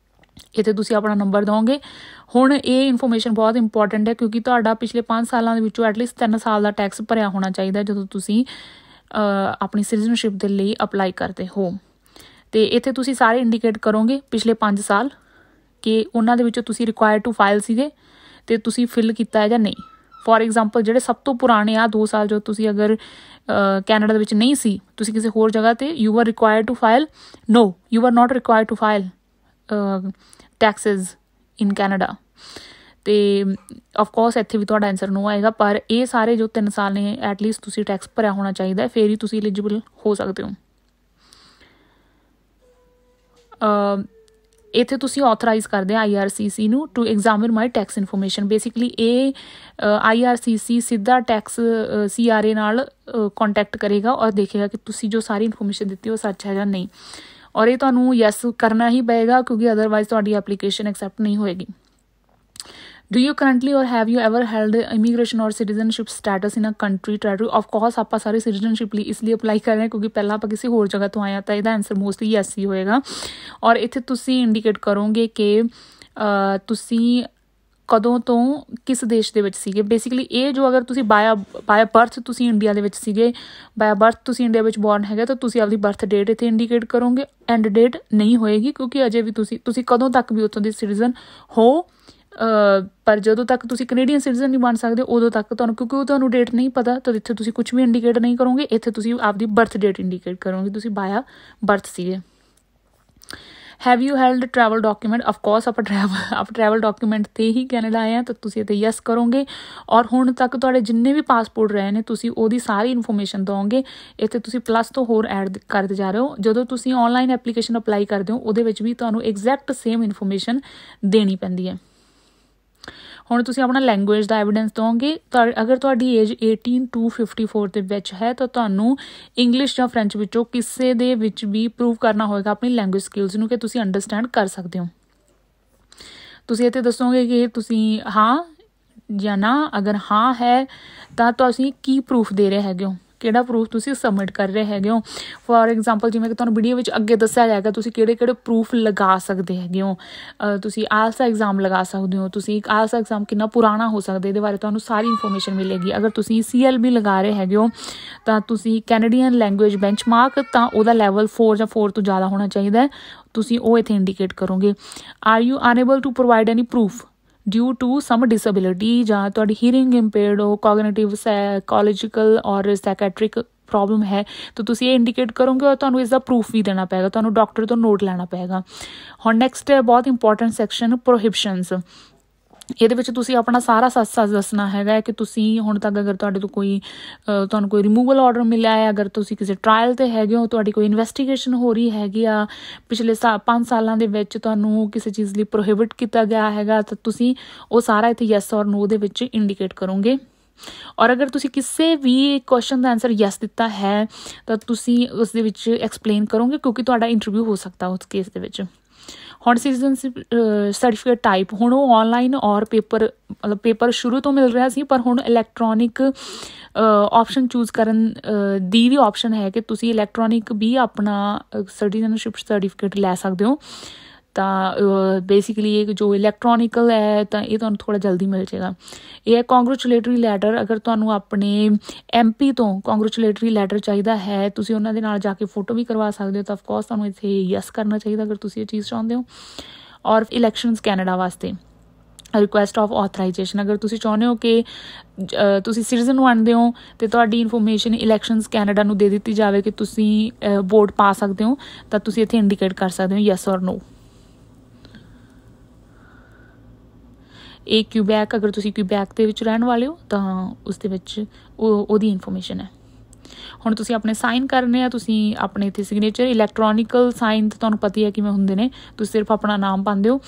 ਇੱਥੇ ਤੁਸੀਂ ਆਪਣਾ ਨੰਬਰ ਦੋਗੇ। ਹੁਣ ਇਹ ਇਨਫੋਰਮੇਸ਼ਨ ਬਹੁਤ ਇੰਪੋਰਟੈਂਟ ਹੈ ਕਿਉਂਕਿ ਤੁਹਾਡਾ ਪਿਛਲੇ 5 ਸਾਲਾਂ ਦੇ ਵਿੱਚੋਂ ਐਟਲੀਸਟ 3 ਸਾਲ ਦਾ ਟੈਕਸ ਭਰਿਆ ਹੋਣਾ ਚਾਹੀਦਾ ਜਦੋਂ ਤੁਸੀਂ ਆਪਣੀ ਸਿਟੀਜ਼ਨਸ਼ਿਪ ਦੇ ਲਈ ਅਪਲਾਈ ਕਰਦੇ ਹੋ। ਅਤੇ ਇੱਥੇ ਤੁਸੀਂ ਸਾਰੇ ਇੰਡੀਕੇਟ ਕਰੋਗੇ ਪਿਛਲੇ 5 ਸਾਲ ਕਿ ਉਹਨਾਂ ਦੇ ਵਿੱਚੋਂ ਤੁਸੀਂ ਰਿਕੁਆਇਰਡ ਟੂ ਫਾਈਲ ਸੀਗੇ ਅਤੇ ਤੁਸੀਂ ਫਿਲ ਕੀਤਾ ਹੈ ਜਾਂ ਨਹੀਂ। ਫੋਰ ਐਗਜ਼ਾਮਪਲ ਜਿਹੜੇ ਸਭ ਤੋਂ ਪੁਰਾਣੇ ਆ 2 ਸਾਲ ਜੋ ਤੁਸੀਂ ਅਗਰ ਕੈਨੇਡਾ ਦੇ ਵਿੱਚ ਨਹੀਂ ਸੀ, ਤੁਸੀਂ ਕਿਸੇ ਹੋਰ ਜਗ੍ਹਾ 'ਤੇ you are required to file, no you are not required to file taxes in Canada. ਅਤੇ ਆਫਕੋਰਸ ਇੱਥੇ ਵੀ ਤੁਹਾਡਾ ਆਨਸਰ ਨੋ ਆਏਗਾ, ਪਰ ਇਹ ਸਾਰੇ ਜੋ 3 ਸਾਲ ਨੇ ਐਟਲੀਸਟ ਤੁਸੀਂ ਟੈਕਸ ਭਰਿਆ ਹੋਣਾ ਚਾਹੀਦਾ, ਫਿਰ ਹੀ ਤੁਸੀਂ ਐਲੀਜੀਬਲ ਹੋ ਸਕਦੇ ਹੋ। ਇੱਥੇ ਤੁਸੀਂ ਆਥੋਰਾਈਜ਼ ਕਰਦੇ ਆ IRCC ਨੂੰ to examine my tax information. Basically ਇਹ IRCC ਸਿੱਧਾ ਟੈਕਸ CRA ਨਾਲ ਕੰਟੈਕਟ ਕਰੇਗਾ ਔਰ ਦੇਖੇਗਾ ਕਿ ਤੁਸੀਂ ਜੋ ਸਾਰੀ ਇਨਫੋਰਮੇਸ਼ਨ ਦਿੱਤੀ ਉਹ ਸੱਚ ਹੈ ਜਾਂ ਨਹੀਂ, ਔਰ ਇਹ ਤੁਹਾਨੂੰ ਯੈਸ ਕਰਨਾ ਹੀ ਪਏਗਾ ਕਿਉਂਕਿ ਅਦਰਵਾਈਜ਼ ਤੁਹਾਡੀ ਐਪਲੀਕੇਸ਼ਨ ਐਕਸੈਪਟ ਨਹੀਂ ਹੋਏਗੀ। Do you currently or have you ever held immigration or citizenship status in a country territory? Of course ਆਪਾਂ ਸਾਰੇ ਸਿਟੀਜ਼ਨਸ਼ਿਪ ਲਈ ਇਸ ਲਈ ਅਪਲਾਈ ਕਰ ਰਹੇ ਹਾਂ ਕਿਉਂਕਿ ਪਹਿਲਾਂ ਆਪਾਂ ਕਿਸੇ ਹੋਰ ਜਗ੍ਹਾ ਤੋਂ ਆਏ ਹਾਂ, ਤਾਂ ਇਹਦਾ ਆਨਸਰ ਮੋਸਟਲੀ ਯੈਸ ਹੀ ਹੋਏਗਾ। ਔਰ ਇੱਥੇ ਤੁਸੀਂ ਇੰਡੀਕੇਟ ਕਰੋਗੇ ਕਿ ਤੁਸੀਂ ਕਦੋਂ ਤੋਂ ਕਿਸ ਦੇਸ਼ ਦੇ ਵਿੱਚ ਸੀਗੇ। ਬੇਸਿਕਲੀ ਇਹ ਜੋ ਅਗਰ ਤੁਸੀਂ ਬਾਇਆ ਬਰਥ ਤੁਸੀਂ ਇੰਡੀਆ ਦੇ ਵਿੱਚ ਸੀਗੇ, ਬਾਇਆ ਬਰਥ ਤੁਸੀਂ ਇੰਡੀਆ ਵਿੱਚ ਬੋਰਨ ਹੈਗੇ, ਤਾਂ ਤੁਸੀਂ ਆਪਦੀ ਬਰਥ ਡੇਟ ਇੱਥੇ ਇੰਡੀਕੇਟ ਕਰੋਗੇ। ਐਂਡ ਡੇਟ ਨਹੀਂ ਹੋਏਗੀ ਕਿਉਂਕਿ ਅਜੇ ਵੀ ਤੁਸੀਂ ਕਦੋਂ ਤੱਕ ਵੀ ਉੱਥੋਂ ਦੇ ਸਿਟੀਜ਼ਨ ਹੋ, ਪਰ ਜਦੋਂ ਤੱਕ ਤੁਸੀਂ ਕੈਨੇਡੀਅਨ ਸਿਟੀਜ਼ਨ ਨਹੀਂ ਬਣ ਸਕਦੇ ਉਦੋਂ ਤੱਕ ਤੁਹਾਨੂੰ, ਕਿਉਂਕਿ ਉਹ ਤੁਹਾਨੂੰ ਡੇਟ ਨਹੀਂ ਪਤਾ, ਤਾਂ ਇੱਥੇ ਤੁਸੀਂ ਕੁਛ ਵੀ ਇੰਡੀਕੇਟ ਨਹੀਂ ਕਰੋਗੇ। ਇੱਥੇ ਤੁਸੀਂ ਆਪਦੀ ਬਰਥ ਡੇਟ ਇੰਡੀਕੇਟ ਕਰੋਗੇ, ਤੁਸੀਂ ਬਾਇਆ ਬਰਥ ਸੀਗੇ। Have you held travel document, of course आप ट्रैवल डॉक्यूमेंट ਤੇ ਹੀ ਕੈਨੇਡਾ ਆਏ ਆ ਤਾਂ ਤੁਸੀਂ ਇੱਥੇ ਯੈਸ ਕਰੋਗੇ। ਔਰ ਹੁਣ ਤੱਕ ਤੁਹਾਡੇ ਜਿੰਨੇ ਵੀ ਪਾਸਪੋਰਟ ਰਹੇ ਨੇ ਤੁਸੀਂ ਉਹਦੀ ਸਾਰੀ ਇਨਫੋਰਮੇਸ਼ਨ ਦਿਓਗੇ। ਇੱਥੇ ਤੁਸੀਂ ਪਲੱਸ ਤੋਂ ਹੋਰ ਐਡ ਕਰਦੇ ਜਾ ਰਹੇ ਹੋ। ਜਦੋਂ ਤੁਸੀਂ ਆਨਲਾਈਨ ਐਪਲੀਕੇਸ਼ਨ ਅਪਲਾਈ ਕਰਦੇ ਹੋ ਉਹਦੇ ਵਿੱਚ ਵੀ ਤੁਹਾਨੂੰ ਐਗਜ਼ੈਕਟ ਸੇਮ ਇਨਫੋਰਮੇਸ਼ਨ ਦੇਣੀ ਪੈਂਦੀ ਹੈ। ਹੁਣ ਤੁਸੀਂ ਆਪਣਾ ਲੈਂਗੁਏਜ ਦਾ ਐਵੀਡੈਂਸ ਦਿਓਗੇ। ਅਗਰ ਤੁਹਾਡੀ ਏਜ 18 to 54 ਦੇ ਵਿੱਚ ਹੈ ਤਾਂ ਤੁਹਾਨੂੰ ਇੰਗਲਿਸ਼ ਜਾਂ ਫਰੈਂਚ ਵਿੱਚੋਂ ਕਿਸੇ ਦੇ ਵਿੱਚ ਵੀ ਪ੍ਰੂਵ ਕਰਨਾ ਹੋਏਗਾ ਆਪਣੀ ਲੈਂਗੁਏਜ ਸਕਿੱਲਸ ਨੂੰ ਕਿ ਤੁਸੀਂ ਅੰਡਰਸਟੈਂਡ ਕਰ ਸਕਦੇ ਹੋ। ਤੁਸੀਂ ਇੱਥੇ ਦੱਸੋਗੇ ਕਿ ਤੁਸੀਂ ਹਾਂ ਜਾਂ ਨਾ। ਅਗਰ ਹਾਂ ਹੈ ਤਾਂ ਤੁਸੀਂ ਕੀ ਪ੍ਰੂਫ ਦੇ ਰਹੇ ਹੈਗੇ ਹੋ, ਕਿਹੜਾ ਪ੍ਰੂਫ ਤੁਸੀਂ ਸਬਮਿਟ ਕਰ ਰਹੇ ਹੈਗੇ ਹੋ। ਫੋਰ ਐਗਜ਼ਾਮਪਲ ਜਿਵੇਂ ਕਿ ਤੁਹਾਨੂੰ ਵੀਡੀਓ ਵਿੱਚ ਅੱਗੇ ਦੱਸਿਆ ਜਾਏਗਾ ਤੁਸੀਂ ਕਿਹੜੇ ਕਿਹੜੇ ਪ੍ਰੂਫ ਲਗਾ ਸਕਦੇ ਹੈਗੇ ਹੋ। ਤੁਸੀਂ ਆਇਲਸ ਦਾ ਐਗਜ਼ਾਮ ਲਗਾ ਸਕਦੇ ਹੋ। ਤੁਸੀਂ ਆਇਲਸ ਦਾ ਐਗਜ਼ਾਮ ਕਿੰਨਾ ਪੁਰਾਣਾ ਹੋ ਸਕਦਾ ਇਹਦੇ ਬਾਰੇ ਤੁਹਾਨੂੰ ਸਾਰੀ ਇਨਫੋਰਮੇਸ਼ਨ ਮਿਲੇਗੀ। ਅਗਰ ਤੁਸੀਂ CLB ਲਗਾ ਰਹੇ ਹੈਗੇ ਹੋ ਤਾਂ ਤੁਸੀਂ ਕੈਨੇਡੀਅਨ ਲੈਂਗੁਏਜ ਬੈਂਚਮਾਰਕ ਤਾਂ ਉਹਦਾ ਲੈਵਲ 4 ਜਾਂ 4 ਤੋਂ ਜ਼ਿਆਦਾ ਹੋਣਾ ਚਾਹੀਦਾ ਹੈ। ਤੁਸੀਂ ਉਹ ਇੱਥੇ ਇੰਡੀਕੇਟ ਕਰੋਗੇ। Are you unable to provide any proof due to some disability, ਜਾਂ ਤੁਹਾਡੀ ਹੀਅਰਿੰਗ ਇੰਪੇਅਰਡ ਹੋ, ਕੋਗਨੀਟਿਵ ਸਾਈਕੋਲੋਜੀਕਲ ਔਰ ਸਾਈਕੈਟ੍ਰਿਕ ਪ੍ਰੋਬਲਮ ਹੈ ਤਾਂ ਤੁਸੀਂ ਇਹ ਇੰਡੀਕੇਟ ਕਰੋਗੇ ਔਰ ਤੁਹਾਨੂੰ ਇਸ ਦਾ ਪ੍ਰੂਫ ਵੀ ਦੇਣਾ ਪਏਗਾ। ਤੁਹਾਨੂੰ ਡਾਕਟਰ ਤੋਂ ਨੋਟ ਲੈਣਾ ਪਏਗਾ। ਹੁਣ ਨੈਕਸਟ ਹੈ ਬਹੁਤ ਇੰਪੋਰਟੈਂਟ ਸੈਕਸ਼ਨ ਪ੍ਰੋਹਿਬਿਸ਼ਨਸ। ਇਹਦੇ ਵਿੱਚ ਤੁਸੀਂ ਆਪਣਾ ਸਾਰਾ ਸੱਚ ਦੱਸਣਾ ਹੈਗਾ ਕਿ ਤੁਸੀਂ ਹੁਣ ਤੱਕ ਅਗਰ ਤੁਹਾਡੇ ਤੋਂ ਤੁਹਾਨੂੰ ਕੋਈ ਰਿਮੂਵਲ ਆਰਡਰ ਮਿਲਿਆ ਹੈ, ਅਗਰ ਤੁਸੀਂ ਕਿਸੇ ਟਰਾਇਲ 'ਤੇ ਹੈਗੇ ਹੋ, ਤੁਹਾਡੀ ਕੋਈ ਇਨਵੈਸਟੀਗੇਸ਼ਨ ਹੋ ਰਹੀ ਹੈਗੀ ਆ, ਪਿਛਲੇ 5 ਸਾਲਾਂ ਦੇ ਵਿੱਚ ਤੁਹਾਨੂੰ ਕਿਸੇ ਚੀਜ਼ ਲਈ ਪ੍ਰੋਹਿਬਿਟ ਕੀਤਾ ਗਿਆ ਹੈਗਾ ਤਾਂ ਤੁਸੀਂ ਉਹ ਸਾਰਾ ਇੱਥੇ ਯੈਸ ਔਰ ਨੋ ਦੇ ਵਿੱਚ ਇੰਡੀਕੇਟ ਕਰੋਗੇ। ਔਰ ਅਗਰ ਤੁਸੀਂ ਕਿਸੇ ਵੀ ਕੁਐਸਚਨ ਦਾ ਆਨਸਰ ਯੈਸ ਦਿੱਤਾ ਹੈ ਤਾਂ ਤੁਸੀਂ ਉਸ ਦੇ ਵਿੱਚ ਐਕਸਪਲੇਨ ਕਰੋਗੇ ਕਿਉਂਕਿ ਤੁਹਾਡਾ ਇੰਟਰਵਿਊ ਹੋ ਸਕਦਾ ਉਸ ਕੇਸ ਦੇ ਵਿੱਚ। ਹੁਣ ਸਿਟੀਜ਼ਨਸ਼ਿਪ ਸਰਟੀਫਿਕੇਟ ਟਾਈਪ, ਹੁਣ ਉਹ ਆਨਲਾਈਨ ਔਰ ਪੇਪਰ ਸ਼ੁਰੂ ਤੋਂ ਮਿਲ ਰਿਹਾ ਸੀ ਪਰ ਹੁਣ ਇਲੈਕਟ੍ਰੋਨਿਕ ਆਪਸ਼ਨ ਚੂਜ਼ ਕਰਨ ਦੀ ਵੀ ਆਪਸ਼ਨ ਹੈ ਕਿ ਤੁਸੀਂ ਇਲੈਕਟ੍ਰੋਨਿਕ ਵੀ ਆਪਣਾ ਸਿਟੀਜ਼ਨਸ਼ਿਪ ਸਰਟੀਫਿਕੇਟ ਲੈ ਸਕਦੇ ਹੋ। ਤਾਂ ਬੇਸਿਕਲੀ ਇਹ ਜੋ ਇਲੈਕਟ੍ਰੋਨਿਕਲ ਹੈ ਤਾਂ ਇਹ ਤੁਹਾਨੂੰ ਥੋੜ੍ਹਾ ਜਲਦੀ ਮਿਲ ਜਾਏਗਾ। ਇਹ ਹੈ ਕੰਗ੍ਰੈਚੁਲੇਟਰੀ ਲੈਟਰ। ਅਗਰ ਤੁਹਾਨੂੰ ਆਪਣੇ MP ਤੋਂ ਕੰਗ੍ਰੈਚੁਲੇਟਰੀ ਲੈਟਰ ਚਾਹੀਦਾ ਹੈ ਤੁਸੀਂ ਉਹਨਾਂ ਦੇ ਨਾਲ ਜਾ ਕੇ ਫੋਟੋ ਵੀ ਕਰਵਾ ਸਕਦੇ ਹੋ ਤਾਂ ਅਫਕੋਰਸ ਤੁਹਾਨੂੰ ਇੱਥੇ ਯੈਸ ਕਰਨਾ ਚਾਹੀਦਾ ਅਗਰ ਤੁਸੀਂ ਇਹ ਚੀਜ਼ ਚਾਹੁੰਦੇ ਹੋ। ਔਰ ਇਲੈਕਸ਼ਨਸ ਕੈਨੇਡਾ ਵਾਸਤੇ ਰਿਕੁਐਸਟ ਆਫ ਆਥਰਾਈਜੇਸ਼ਨ, ਅਗਰ ਤੁਸੀਂ ਚਾਹੁੰਦੇ ਹੋ ਕਿ ਤੁਸੀਂ ਸਿਟੀਜ਼ਨ ਬਣਦੇ ਹੋ ਅਤੇ ਤੁਹਾਡੀ ਇਨਫੋਰਮੇਸ਼ਨ ਇਲੈਕਸ਼ਨਸ ਕੈਨੇਡਾ ਨੂੰ ਦੇ ਦਿੱਤੀ ਜਾਵੇ ਕਿ ਤੁਸੀਂ ਵੋਟ ਪਾ ਸਕਦੇ ਹੋ ਤਾਂ ਤੁਸੀਂ ਇੱਥੇ ਇੰਡੀਕੇਟ ਕਰ ਸਕਦੇ ਹੋ ਯੈਸ ਔਰ ਨੋ। ਇਹ ਕਿਊਬੈਕ, ਅਗਰ ਤੁਸੀਂ ਕਿਊਬੈਕ ਦੇ ਵਿੱਚ ਰਹਿਣ ਵਾਲੇ ਹੋ ਤਾਂ ਉਸ ਦੇ ਵਿੱਚ ਉਹਦੀ ਇਨਫੋਰਮੇਸ਼ਨ ਹੈ। ਹੁਣ ਤੁਸੀਂ ਆਪਣੇ ਸਾਈਨ ਕਰਨੇ ਆ, ਤੁਸੀਂ ਆਪਣੇ ਇੱਥੇ ਸਿਗਨੇਚਰ ਇਲੈਕਟ੍ਰੋਨਿਕਲ ਸਾਈਨ ਤਾਂ ਤੁਹਾਨੂੰ ਪਤਾ ਹੀ ਹੈ ਕਿਵੇਂ ਹੁੰਦੇ ਨੇ। ਤੁਸੀਂ ਸਿਰਫ ਆਪਣਾ ਨਾਮ ਪਾਉਂਦੇ ਹੋ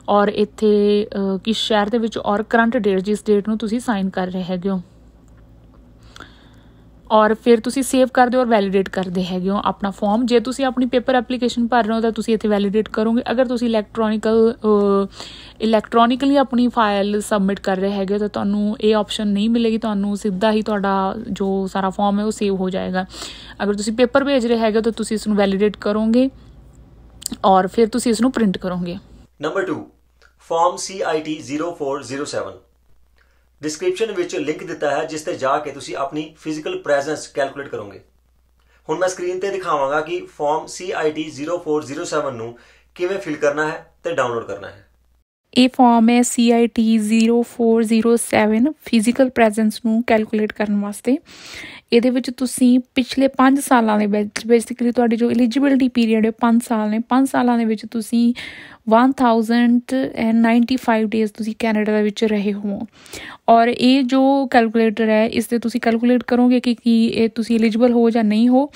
ਔਰ ਇੱਥੇ ਕਿਸ ਸ਼ਹਿਰ ਦੇ ਵਿੱਚ ਔਰ ਕਰੰਟ ਡੇਟ ਜਿਸ ਡੇਟ ਨੂੰ ਤੁਸੀਂ ਸਾਈਨ ਕਰ ਰਹੇ ਹੈਗੇ ਹੋ ਔਰ ਫਿਰ ਤੁਸੀਂ ਸੇਵ ਕਰਦੇ ਹੋ ਔਰ ਵੈਲੀਡੇਟ ਕਰਦੇ ਹੈਗੇ ਹੋ ਆਪਣਾ ਫਾਰਮ। ਜੇ ਤੁਸੀਂ ਆਪਣੀ ਪੇਪਰ ਐਪਲੀਕੇਸ਼ਨ ਭਰ ਰਹੇ ਹੋ ਤਾਂ ਤੁਸੀਂ ਇੱਥੇ ਵੈਲੀਡੇਟ ਕਰੋਗੇ। ਅਗਰ ਤੁਸੀਂ ਇਲੈਕਟ੍ਰੋਨਿਕਲੀ ਆਪਣੀ ਫਾਈਲ ਸਬਮਿਟ ਕਰ ਰਹੇ ਹੈਗੇ ਤਾਂ ਤੁਹਾਨੂੰ ਇਹ ਆਪਸ਼ਨ ਨਹੀਂ ਮਿਲੇਗੀ, ਤੁਹਾਨੂੰ ਸਿੱਧਾ ਹੀ ਤੁਹਾਡਾ ਜੋ ਸਾਰਾ ਫਾਰਮ ਹੈ ਉਹ ਸੇਵ ਹੋ ਜਾਏਗਾ। ਅਗਰ ਤੁਸੀਂ ਪੇਪਰ ਭੇਜ ਰਹੇ ਹੈਗੇ ਤਾਂ ਤੁਸੀਂ ਇਸ ਨੂੰ ਵੈਲੀਡੇਟ ਕਰੋਗੇ ਔਰ ਫਿਰ ਤੁਸੀਂ ਇਸ ਨੂੰ ਪ੍ਰਿੰਟ ਕਰੋਗੇ। ਨੰਬਰ 2 ਫਾਰਮ CIT 0407 ਡਿਸਕ੍ਰਿਪਸ਼ਨ ਵਿੱਚ ਲਿੰਕ ਦਿੱਤਾ ਹੈ ਜਿਸ ਤੇ ਜਾ ਕੇ ਤੁਸੀਂ ਆਪਣੀ ਫਿਜ਼ੀਕਲ ਪ੍ਰੈਜ਼ੈਂਸ ਕੈਲਕੂਲੇਟ ਕਰੋਗੇ। ਹੁਣ ਮੈਂ ਸਕਰੀਨ ਤੇ ਦਿਖਾਵਾਂਗਾ ਕਿ ਫਾਰਮ CIT 0407 ਨੂੰ ਕਿਵੇਂ ਫਿਲ ਕਰਨਾ ਹੈ ਤੇ ਡਾਊਨਲੋਡ ਕਰਨਾ ਹੈ। ਇਹ ਫਾਰਮ ਹੈ CIT 0407 ਫਿਜ਼ੀਕਲ ਪ੍ਰੈਜ਼ੈਂਸ ਨੂੰ ਕੈਲਕੂਲੇਟ ਕਰਨ ਵਾਸਤੇ। ਇਹਦੇ ਵਿੱਚ ਤੁਸੀਂ ਪਿਛਲੇ 5 ਸਾਲਾਂ ਦੇ ਵਿੱਚ ਬੇਸਿਕਲੀ ਤੁਹਾਡੀ ਜੋ ਐਲੀਜੀਬਿਲਿਟੀ ਪੀਰੀਅਡ ਹੈ 5 ਸਾਲ ਨੇ, 5 ਸਾਲਾਂ ਦੇ ਵਿੱਚ ਤੁਸੀਂ 1095 ਡੇਜ਼ ਤੁਸੀਂ ਕੈਨੇਡਾ ਦੇ ਵਿੱਚ ਰਹੇ ਹੋ। ਔਰ ਇਹ ਜੋ ਕੈਲਕੂਲੇਟਰ ਹੈ ਇਸ 'ਤੇ ਤੁਸੀਂ ਕੈਲਕੂਲੇਟ ਕਰੋਗੇ ਕਿ ਇਹ ਤੁਸੀਂ ਐਲੀਜੀਬਲ ਹੋ ਜਾਂ ਨਹੀਂ ਹੋ।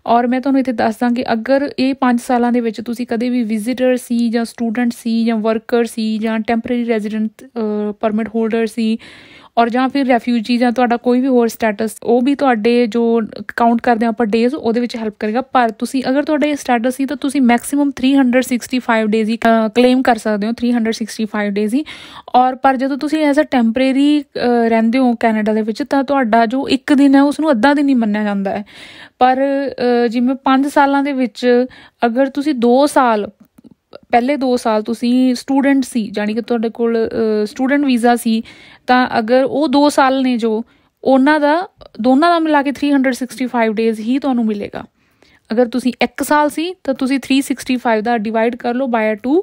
ਔਰ ਮੈਂ ਤੁਹਾਨੂੰ ਇੱਥੇ ਦੱਸ ਦਾਂ ਕਿ ਅਗਰ ਇਹ 5 ਸਾਲਾਂ ਦੇ ਵਿੱਚ ਤੁਸੀਂ ਕਦੇ ਵੀ ਵਿਜ਼ਿਟਰ ਸੀ ਜਾਂ ਸਟੂਡੈਂਟ ਸੀ ਜਾਂ ਵਰਕਰ ਸੀ ਜਾਂ ਟੈਂਪਰੇਰੀ ਰੈਜ਼ੀਡੈਂਟ ਪਰਮਿਟ ਹੋਲਡਰ ਸੀ ਔਰ ਜਾਂ ਫਿਰ ਰੈਫਿਊਜੀ ਜਾਂ ਤੁਹਾਡਾ ਕੋਈ ਵੀ ਹੋਰ ਸਟੇਟਸ, ਉਹ ਵੀ ਤੁਹਾਡੇ ਜੋ ਕਾਊਂਟ ਕਰਦੇ ਹਾਂ ਆਪਾਂ ਡੇਜ਼ ਉਹਦੇ ਵਿੱਚ ਹੈਲਪ ਕਰੇਗਾ। ਪਰ ਤੁਸੀਂ ਅਗਰ ਤੁਹਾਡਾ ਇਹ ਸਟੇਟਸ ਸੀ ਤਾਂ ਤੁਸੀਂ ਮੈਕਸੀਮਮ 365 ਡੇਜ਼ ਹੀ ਕਲੇਮ ਕਰ ਸਕਦੇ ਹੋ, 365 ਡੇਜ਼ ਹੀ। ਔਰ ਪਰ ਜਦੋਂ ਤੁਸੀਂ ਐਜ਼ ਅ ਟੈਂਪਰੇਰੀ ਰਹਿੰਦੇ ਹੋ ਕੈਨੇਡਾ ਦੇ ਵਿੱਚ ਤਾਂ ਤੁਹਾਡਾ ਜੋ ਇੱਕ ਦਿਨ ਹੈ ਉਸਨੂੰ ਅੱਧਾ ਦਿਨ ਹੀ ਮੰਨਿਆ ਜਾਂਦਾ ਹੈ। ਪਰ ਜਿਵੇਂ 5 ਸਾਲਾਂ ਦੇ ਵਿੱਚ ਅਗਰ ਤੁਸੀਂ 2 ਸਾਲ ਪਹਿਲੇ 2 ਸਾਲ ਤੁਸੀਂ ਸਟੂਡੈਂਟ ਸੀ ਜਾਣੀ ਕਿ ਤੁਹਾਡੇ ਕੋਲ ਸਟੂਡੈਂਟ ਵੀਜ਼ਾ ਸੀ ਤਾਂ ਅਗਰ ਉਹ 2 ਸਾਲ ਨੇ ਜੋ ਉਹਨਾਂ ਦਾ ਦੋਨਾਂ ਦਾ ਮਿਲਾ ਕੇ 365 ਡੇਜ਼ ਹੀ ਤੁਹਾਨੂੰ ਮਿਲੇਗਾ। ਅਗਰ ਤੁਸੀਂ 1 ਸਾਲ ਸੀ ਤਾਂ ਤੁਸੀਂ 365 ਦਾ ਡਿਵਾਈਡ ਕਰ ਲਓ ਬਾਈ 2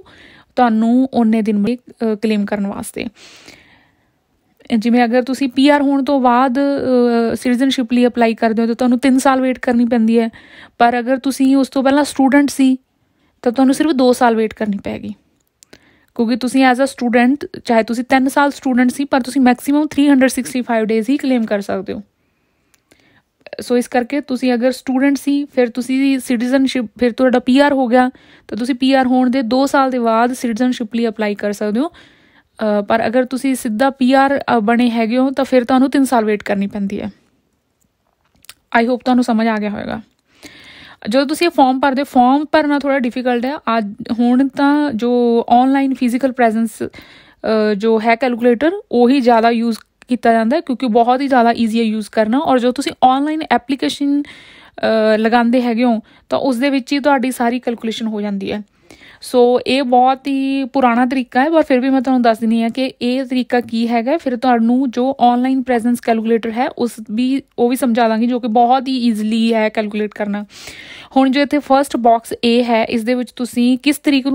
ਤੁਹਾਨੂੰ ਓਨੇ ਦਿਨ ਕਲੇਮ ਕਰਨ ਵਾਸਤੇ। ਜਿਵੇਂ ਅਗਰ ਤੁਸੀਂ PR ਹੋਣ ਤੋਂ ਬਾਅਦ ਸਿਟੀਜ਼ਨਸ਼ਿਪ ਲਈ ਅਪਲਾਈ ਕਰਦੇ ਹੋ ਤਾਂ ਤੁਹਾਨੂੰ 3 ਸਾਲ ਵੇਟ ਕਰਨੀ ਪੈਂਦੀ ਹੈ। ਪਰ ਅਗਰ ਤੁਸੀਂ ਉਸ ਤੋਂ ਪਹਿਲਾਂ ਸਟੂਡੈਂਟ ਸੀ ਤਾਂ ਤੁਹਾਨੂੰ ਸਿਰਫ 2 ਸਾਲ ਵੇਟ ਕਰਨੀ ਪੈਗੀ, ਕਿਉਂਕਿ ਤੁਸੀਂ ਐਜ਼ ਅ ਸਟੂਡੈਂਟ ਚਾਹੇ ਤੁਸੀਂ 3 ਸਾਲ ਸਟੂਡੈਂਟ ਸੀ ਪਰ ਤੁਸੀਂ ਮੈਕਸੀਮਮ 365 ਡੇਜ਼ ਹੀ ਕਲੇਮ ਕਰ ਸਕਦੇ ਹੋ। ਸੋ ਇਸ ਕਰਕੇ ਤੁਸੀਂ ਅਗਰ ਸਟੂਡੈਂਟ ਸੀ ਫਿਰ ਤੁਸੀਂ ਸਿਟੀਜ਼ਨਸ਼ਿਪ, ਫਿਰ ਤੁਹਾਡਾ PR ਹੋ ਗਿਆ ਤਾਂ ਤੁਸੀਂ PR ਹੋਣ ਦੇ 2 ਸਾਲ ਦੇ ਬਾਅਦ ਸਿਟੀਜ਼ਨਸ਼ਿਪ ਲਈ ਅਪਲਾਈ ਕਰ ਸਕਦੇ ਹੋ। ਪਰ ਅਗਰ ਤੁਸੀਂ ਸਿੱਧਾ PR ਬਣੇ ਹੈਗੇ ਹੋ ਤਾਂ ਫਿਰ ਤੁਹਾਨੂੰ 3 ਸਾਲ ਵੇਟ ਕਰਨੀ ਪੈਂਦੀ ਹੈ। ਆਈ ਹੋਪ ਤੁਹਾਨੂੰ ਸਮਝ ਆ ਗਿਆ ਹੋਵੇਗਾ। ਜਦੋਂ ਤੁਸੀਂ ਇਹ ਫਾਰਮ ਭਰਦੇ, ਫਾਰਮ ਭਰਨਾ ਥੋੜ੍ਹਾ ਡਿਫੀਕਲਟ ਹੈ। ਹੁਣ ਤਾਂ ਜੋ ਔਨਲਾਈਨ ਫਿਜ਼ੀਕਲ ਪ੍ਰੈਜ਼ੈਂਸ ਜੋ ਹੈ ਕੈਲਕੂਲੇਟਰ ਉਹੀ ਜ਼ਿਆਦਾ ਯੂਜ਼ ਕੀਤਾ ਜਾਂਦਾ, ਕਿਉਂਕਿ ਬਹੁਤ ਹੀ ਜ਼ਿਆਦਾ ਈਜ਼ੀ ਹੈ ਯੂਜ਼ ਕਰਨਾ। ਔਰ ਜੋ ਤੁਸੀਂ ਔਨਲਾਈਨ ਐਪਲੀਕੇਸ਼ਨ ਲਗਾਉਂਦੇ ਹੈਗੇ ਹੋ ਤਾਂ ਉਸ ਦੇ ਵਿੱਚ ਹੀ ਤੁਹਾਡੀ ਸਾਰੀ ਕੈਲਕੂਲੇਸ਼ਨ ਹੋ ਜਾਂਦੀ ਹੈ। ਸੋ ਇਹ ਬਹੁਤ ਹੀ ਪੁਰਾਣਾ ਤਰੀਕਾ ਹੈ, ਪਰ ਫਿਰ ਵੀ ਮੈਂ ਤੁਹਾਨੂੰ ਦੱਸ ਦਿੰਦੀ ਹਾਂ ਕਿ ਇਹ ਤਰੀਕਾ ਕੀ ਹੈਗਾ। ਫਿਰ ਤੁਹਾਨੂੰ ਜੋ ਔਨਲਾਈਨ ਪ੍ਰੈਜ਼ੈਂਸ ਕੈਲਕੂਲੇਟਰ ਹੈ ਉਹ ਵੀ ਸਮਝਾ ਦਾਂਗੀ, ਜੋ ਕਿ ਬਹੁਤ ਹੀ ਈਜ਼ਲੀ ਹੈ ਕੈਲਕੂਲੇਟ ਕਰਨਾ। ਹੁਣ ਜੋ ਇੱਥੇ ਫਸਟ ਬਾਕਸ A ਹੈ, ਇਸ ਦੇ ਵਿੱਚ ਤੁਸੀਂ ਕਿਸ ਤਰੀਕ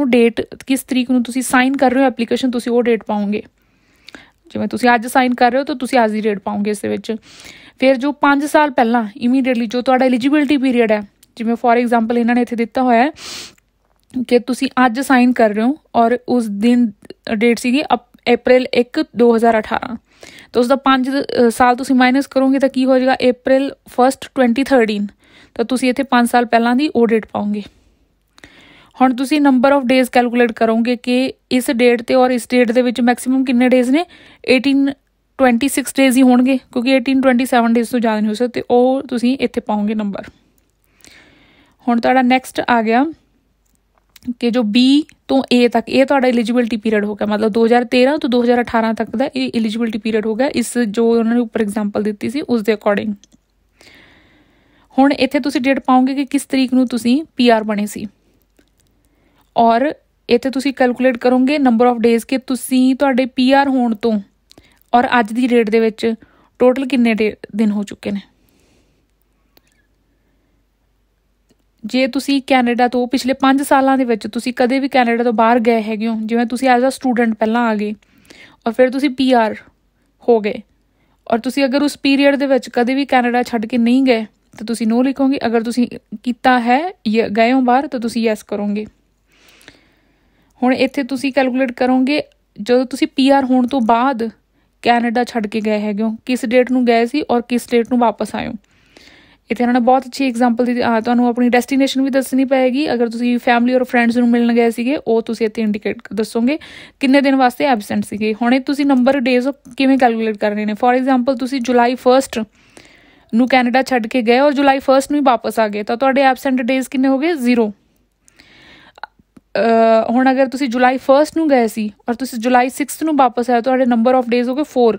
ਨੂੰ ਤੁਸੀਂ ਸਾਈਨ ਕਰ ਰਹੇ ਹੋ ਐਪਲੀਕੇਸ਼ਨ, ਤੁਸੀਂ ਉਹ ਡੇਟ ਪਾਓਗੇ। ਜਿਵੇਂ ਤੁਸੀਂ ਅੱਜ ਸਾਈਨ ਕਰ ਰਹੇ ਹੋ ਤਾਂ ਤੁਸੀਂ ਅੱਜ ਦੀ ਡੇਟ ਪਾਓਗੇ ਇਸ ਦੇ ਵਿੱਚ। ਫਿਰ ਜੋ 5 ਸਾਲ ਪਹਿਲਾਂ ਇਮੀਡੀਏਟਲੀ ਜੋ ਤੁਹਾਡਾ ਐਲੀਜੀਬਿਲਿਟੀ ਪੀਰੀਅਡ ਹੈ, ਜਿਵੇਂ ਫੋਰ ਐਗਜ਼ਾਮਪਲ ਇਹਨਾਂ ਨੇ ਇੱਥੇ ਦਿੱਤਾ ਹੋਇਆ ਹੈ ਕਿ ਤੁਸੀਂ ਅੱਜ ਸਾਈਨ ਕਰ ਰਹੇ ਹੋ ਔਰ ਉਸ ਦਿਨ ਡੇਟ ਸੀਗੀ April 1, 2018, ਤਾਂ ਉਸਦਾ 5 ਸਾਲ ਤੁਸੀਂ ਮਾਈਨਸ ਕਰੋਗੇ ਤਾਂ ਕੀ ਹੋ ਜਾਏਗਾ April 1, 2013, ਤਾਂ ਤੁਸੀਂ ਇੱਥੇ 5 ਸਾਲ ਪਹਿਲਾਂ ਦੀ ਉਹ ਡੇਟ ਪਾਓਗੇ। ਹੁਣ ਤੁਸੀਂ ਨੰਬਰ ਆਫ ਡੇਜ਼ ਕੈਲਕੂਲੇਟ ਕਰੋਗੇ ਕਿ ਇਸ ਡੇਟ 'ਤੇ ਔਰ ਇਸ ਡੇਟ ਦੇ ਵਿੱਚ ਮੈਕਸੀਮਮ ਕਿੰਨੇ ਡੇਜ਼ ਨੇ। 1826 ਡੇਜ਼ ਹੀ ਹੋਣਗੇ, ਕਿਉਂਕਿ 1827 ਡੇਜ਼ ਤੋਂ ਜ਼ਿਆਦਾ ਨਹੀਂ ਹੋ ਸਕਦੇ। ਉਹ ਤੁਸੀਂ ਇੱਥੇ ਪਾਓਗੇ ਨੰਬਰ। ਹੁਣ ਤੁਹਾਡਾ ਨੈਕਸਟ ਆ ਗਿਆ ਕਿ ਜੋ B ਤੋਂ A ਤੱਕ ਇਹ ਤੁਹਾਡਾ ਐਲੀਜੀਬਿਲਿਟੀ ਪੀਰੀਅਡ ਹੋ ਗਿਆ, ਮਤਲਬ 2013 ਤੋਂ 2018 ਤੱਕ ਦਾ ਇਹ ਐਲੀਜੀਬਿਲਿਟੀ ਪੀਰੀਅਡ ਹੋ ਗਿਆ, ਇਸ ਜੋ ਉਹਨਾਂ ਨੇ ਉੱਪਰ ਐਗਜ਼ਾਮਪਲ ਦਿੱਤੀ ਸੀ ਉਸ ਦੇ ਅਕੋਰਡਿੰਗ। ਹੁਣ ਇੱਥੇ ਤੁਸੀਂ ਡੇਟ ਪਾਓਗੇ ਕਿ ਕਿਸ ਤਰੀਕ ਨੂੰ ਤੁਸੀਂ PR ਬਣੇ ਸੀ, ਔਰ ਇੱਥੇ ਤੁਸੀਂ ਕੈਲਕੂਲੇਟ ਕਰੋਗੇ ਨੰਬਰ ਆਫ ਡੇਜ਼ ਕਿ ਤੁਸੀਂ ਤੁਹਾਡੇ PR ਹੋਣ ਤੋਂ ਔਰ ਅੱਜ ਦੀ ਡੇਟ ਦੇ ਵਿੱਚ ਟੋਟਲ ਕਿੰਨੇ ਦਿਨ ਹੋ ਚੁੱਕੇ ਨੇ। ਜੇ ਤੁਸੀਂ ਕੈਨੇਡਾ ਤੋਂ ਪਿਛਲੇ 5 ਸਾਲਾਂ ਦੇ ਵਿੱਚ ਤੁਸੀਂ ਕਦੇ ਵੀ ਕੈਨੇਡਾ ਤੋਂ ਬਾਹਰ ਗਏ ਹੈਗੇ ਹੋ, ਜਿਵੇਂ ਤੁਸੀਂ ਐਜ਼ ਅ ਸਟੂਡੈਂਟ ਪਹਿਲਾਂ ਆ ਗਏ ਔਰ ਫਿਰ ਤੁਸੀਂ PR ਹੋ ਗਏ, ਔਰ ਤੁਸੀਂ ਅਗਰ ਉਸ ਪੀਰੀਅਡ ਦੇ ਵਿੱਚ ਕਦੇ ਵੀ ਕੈਨੇਡਾ ਛੱਡ ਕੇ ਨਹੀਂ ਗਏ ਤਾਂ ਤੁਸੀਂ ਨੋ ਲਿਖੋਗੇ। ਅਗਰ ਤੁਸੀਂ ਕੀਤਾ ਹੈ, ਗਏ ਹੋ ਬਾਹਰ, ਤਾਂ ਤੁਸੀਂ ਯੈਸ ਕਰੋਗੇ। ਹੁਣ ਇੱਥੇ ਤੁਸੀਂ ਕੈਲਕੂਲੇਟ ਕਰੋਗੇ ਜਦੋਂ ਤੁਸੀਂ PR ਹੋਣ ਤੋਂ ਬਾਅਦ ਕੈਨੇਡਾ ਛੱਡ ਕੇ ਗਏ ਹੈਗੇ ਹੋ, ਕਿਸ ਡੇਟ ਨੂੰ ਗਏ ਸੀ ਔਰ ਕਿਸ ਡੇਟ ਨੂੰ ਵਾਪਸ ਆਏ ਹੋ। ਇੱਥੇ ਇਹਨਾਂ ਨੇ ਬਹੁਤ ਅੱਛੀ ਐਗਜ਼ਾਮਪਲ ਦਿੱਤੀ। ਤੁਹਾਨੂੰ ਆਪਣੀ ਡੈਸਟੀਨੇਸ਼ਨ ਵੀ ਦੱਸਣੀ ਪਏਗੀ। ਅਗਰ ਤੁਸੀਂ ਫੈਮਿਲੀ ਔਰ ਫਰੈਂਡਸ ਨੂੰ ਮਿਲਣ ਗਏ ਸੀਗੇ ਉਹ ਤੁਸੀਂ ਇੱਥੇ ਇੰਡੀਕੇਟ ਦੱਸੋਗੇ ਕਿੰਨੇ ਦਿਨ ਵਾਸਤੇ ਐਬਸੈਂਟ ਸੀਗੇ। ਹੁਣ ਇਹ ਤੁਸੀਂ ਨੰਬਰ ਡੇਜ਼ ਕਿਵੇਂ ਕੈਲਕੂਲੇਟ ਕਰਨੇ ਨੇ। ਫੋਰ ਐਗਜ਼ਾਮਪਲ ਤੁਸੀਂ July 1 ਨੂੰ ਕੈਨੇਡਾ ਛੱਡ ਕੇ ਗਏ ਔਰ July 1 ਨੂੰ ਹੀ ਵਾਪਸ ਆ ਗਏ, ਤਾਂ ਤੁਹਾਡੇ ਐਬਸੈਂਟ ਡੇਜ਼ ਕਿੰਨੇ ਹੋ ਗਏ? 0। ਹੁਣ ਅਗਰ ਤੁਸੀਂ July 1 ਨੂੰ ਗਏ ਸੀ ਔਰ ਤੁਸੀਂ July 6 ਨੂੰ ਵਾਪਸ ਆਏ, ਤੁਹਾਡੇ ਨੰਬਰ ਆਫ ਡੇਜ਼ ਹੋ ਗਏ 4।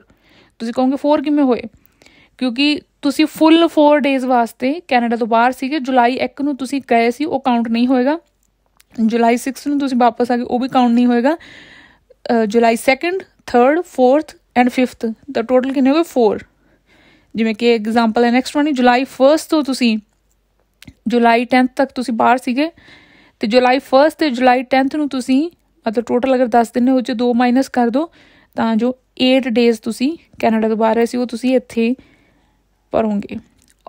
ਤੁਸੀਂ ਕਹੋਗੇ 4 ਕਿਵੇਂ ਹੋਏ? ਕਿਉਂਕਿ ਤੁਸੀਂ ਫੁੱਲ 4 ਡੇਜ਼ ਵਾਸਤੇ ਕੈਨੇਡਾ ਤੋਂ ਬਾਹਰ ਸੀਗੇ। July 1 ਨੂੰ ਤੁਸੀਂ ਗਏ ਸੀ, ਉਹ ਕਾਊਂਟ ਨਹੀਂ ਹੋਏਗਾ। July 6 ਨੂੰ ਤੁਸੀਂ ਵਾਪਸ ਆ ਗਏ, ਉਹ ਵੀ ਕਾਊਂਟ ਨਹੀਂ ਹੋਏਗਾ। July 2, 3, 4 ਐਂਡ 5 ਦਾ ਟੋਟਲ ਕਿੰਨੇ ਹੋ ਗਏ? 4। ਜਿਵੇਂ ਕਿ ਐਗਜ਼ਾਮਪਲ ਹੈ ਨੈਕਸਟ ਵਨ, July 1 ਤੋਂ ਤੁਸੀਂ July 10 ਤੱਕ ਤੁਸੀਂ ਬਾਹਰ ਸੀਗੇ, ਅਤੇ July 1 ਤੇ July 10 ਨੂੰ ਤੁਸੀਂ ਮਤਲਬ ਟੋਟਲ ਅਗਰ 10 ਦਿਨ ਉਹ 'ਚ 2 ਮਾਈਨਸ ਕਰ ਦਿਓ ਤਾਂ ਜੋ 8 ਡੇਜ਼ ਤੁਸੀਂ ਕੈਨੇਡਾ ਤੋਂ ਬਾਹਰ ਰਹੇ ਸੀ ਉਹ ਤੁਸੀਂ ਇੱਥੇ ਭਰੋਗੇ।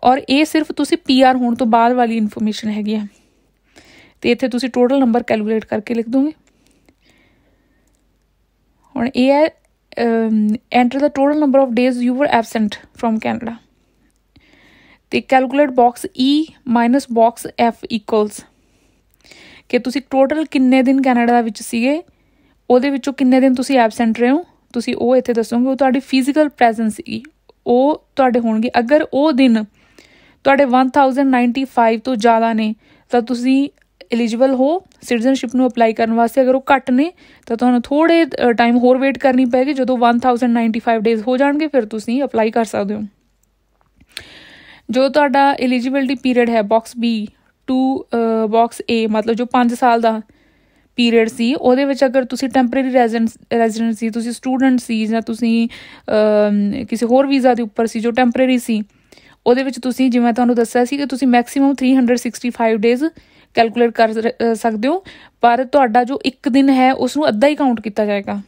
ਔਰ ਇਹ ਸਿਰਫ ਤੁਸੀਂ PR ਹੋਣ ਤੋਂ ਬਾਅਦ ਵਾਲੀ ਇਨਫੋਰਮੇਸ਼ਨ ਹੈਗੀ ਆ, ਅਤੇ ਇੱਥੇ ਤੁਸੀਂ ਟੋਟਲ ਨੰਬਰ ਕੈਲਕੂਲੇਟ ਕਰਕੇ ਲਿਖ ਦੋਗੇ। ਹੁਣ ਇਹ ਹੈ ਐਂਟਰ ਦਾ total number of days you were absent from Canada, ਅਤੇ calculate box E minus box F equals ਕਿ ਤੁਸੀਂ ਟੋਟਲ ਕਿੰਨੇ ਦਿਨ ਕੈਨੇਡਾ ਵਿੱਚ ਸੀਗੇ, ਉਹਦੇ ਵਿੱਚੋਂ ਕਿੰਨੇ ਦਿਨ ਤੁਸੀਂ ਐਬਸੈਂਟ ਰਹੇ ਹੋ, ਤੁਸੀਂ ਉਹ ਇੱਥੇ ਦੱਸੋਗੇ। ਉਹ ਤੁਹਾਡੀ ਫਿਜ਼ੀਕਲ ਪ੍ਰੈਜ਼ੈਂਸ ਸੀਗੀ, ਉਹ ਤੁਹਾਡੇ ਹੋਣਗੇ। ਅਗਰ ਉਹ ਦਿਨ ਤੁਹਾਡੇ 1095 ਤੋਂ ਜ਼ਿਆਦਾ ਨੇ ਤਾਂ ਤੁਸੀਂ ਐਲੀਜੀਬਲ ਹੋ ਸਿਟੀਜ਼ਨਸ਼ਿਪ ਨੂੰ ਅਪਲਾਈ ਕਰਨ ਵਾਸਤੇ। ਅਗਰ ਉਹ ਘੱਟ ਨੇ ਤਾਂ ਤੁਹਾਨੂੰ ਥੋੜ੍ਹੇ ਟਾਈਮ ਹੋਰ ਵੇਟ ਕਰਨੀ ਪਏਗੀ। ਜਦੋਂ 1095 ਡੇਜ਼ ਹੋ ਜਾਣਗੇ ਫਿਰ ਤੁਸੀਂ ਅਪਲਾਈ ਕਰ ਸਕਦੇ ਹੋ। ਜੋ ਤੁਹਾਡਾ ਐਲੀਜੀਬਿਲਿਟੀ ਪੀਰੀਅਡ ਹੈ box B to box A, ਮਤਲਬ ਜੋ 5 ਸਾਲ ਦਾ ਪੀਰੀਅਡ ਸੀ, ਉਹਦੇ ਵਿੱਚ ਅਗਰ ਤੁਸੀਂ ਟੈਂਪਰੇਰੀ ਰੈਜ਼ੀਡੈਂਟ ਸੀ, ਤੁਸੀਂ ਸਟੂਡੈਂਟ ਸੀ, ਜਾਂ ਤੁਸੀਂ ਕਿਸੇ ਹੋਰ ਵੀਜ਼ਾ ਦੇ ਉੱਪਰ ਸੀ ਜੋ ਟੈਂਪਰੇਰੀ ਸੀ, ਉਹਦੇ ਵਿੱਚ ਤੁਸੀਂ ਜਿਵੇਂ ਤੁਹਾਨੂੰ ਦੱਸਿਆ ਸੀ ਕਿ ਤੁਸੀਂ ਮੈਕਸੀਮਮ 365 ਡੇਜ਼ ਕੈਲਕੂਲੇਟ ਕਰ ਸਕਦੇ ਹੋ, ਪਰ ਤੁਹਾਡਾ ਜੋ ਇੱਕ ਦਿਨ ਹੈ ਉਸਨੂੰ ਅੱਧਾ ਹੀ ਕਾਊਂਟ ਕੀਤਾ ਜਾਏਗਾ।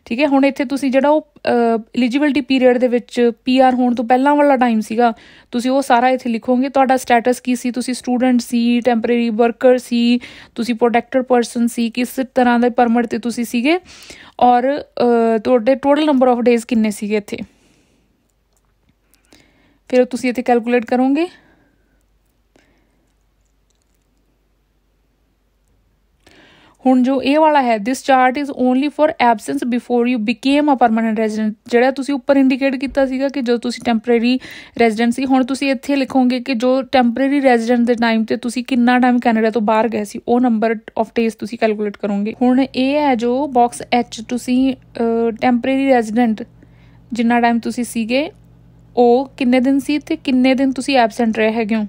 ठीक है। हुण इत्थे तुसीं जिहड़ा एलिजिबिलिटी पीरियड दे विच PR होण तो पहलां वाला टाइम सीगा, तुसीं वो सारा इत्थे लिखोगे। तुहाडा स्टेटस की सी, तुसीं स्टूडेंट सी, टैंपरेरी वर्कर सी, तुसीं प्रोटेक्टेड पर्सन सी, किस तरह दे परमिट ते तुसीं सीगे, और तुहाडे टोटल नंबर ऑफ डेज किन्ने सीगे इत्थे। फिर तुसीं इत्थे कैलकुलेट करोगे। हुण जो ये वाला है, this chart is only for absence before you became a permanent resident, जिहड़ा तुसीं उपर इंडीकेट कीता सीगा कि जो तुसीं टैंपरेरी रेजिडेंट सी, हुण तुसीं इत्थे लिखोगे कि जो टैंपरेरी रेजिडेंट दे टाइम ते तुसीं किन्ना टाइम कैनेडा तो बाहर गए सी, वो नंबर ऑफ डेज तुसीं कैलकुलेट करोगे। हुण ये है जो बॉक्स H, तुसीं टैंपरेरी रेजिडेंट जिन्ना टाइम तुसीं सीगे ਉਹ किन्ने दिन सी ते किन्ने दिन तुसीं एबसेंट रहे हैगे हो,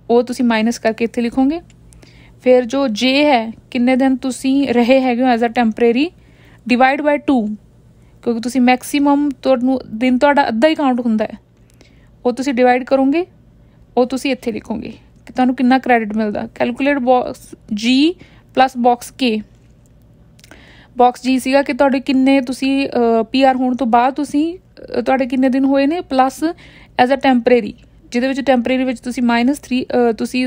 वो तुसीं माइनस करके इत्थे लिखोगे। फिर जो J है, किन्ने दिन तुसीं रहे हैगे हो as a temporary, divide by 2, क्योंकि तुसीं मैक्सीमम तुहानूं दिन तुहाडा अद्धा ही काउंट हुंदा है, वो तुसीं डिवाइड करोगे, वो तुसीं इत्थे लिखोगे कि तुहानूं किन्ना क्रेडिट मिलदा। Calculate box G plus box K। Box G सीगा कि तुहाडे किन्ने तुसीं PR होण तो बाद तुसीं तुहाडे किन्ने दिन होए ने, प्लस एज अ टैंपरेरी, जिहदे विच टैंपरेरी विच तुसीं -3 तुसीं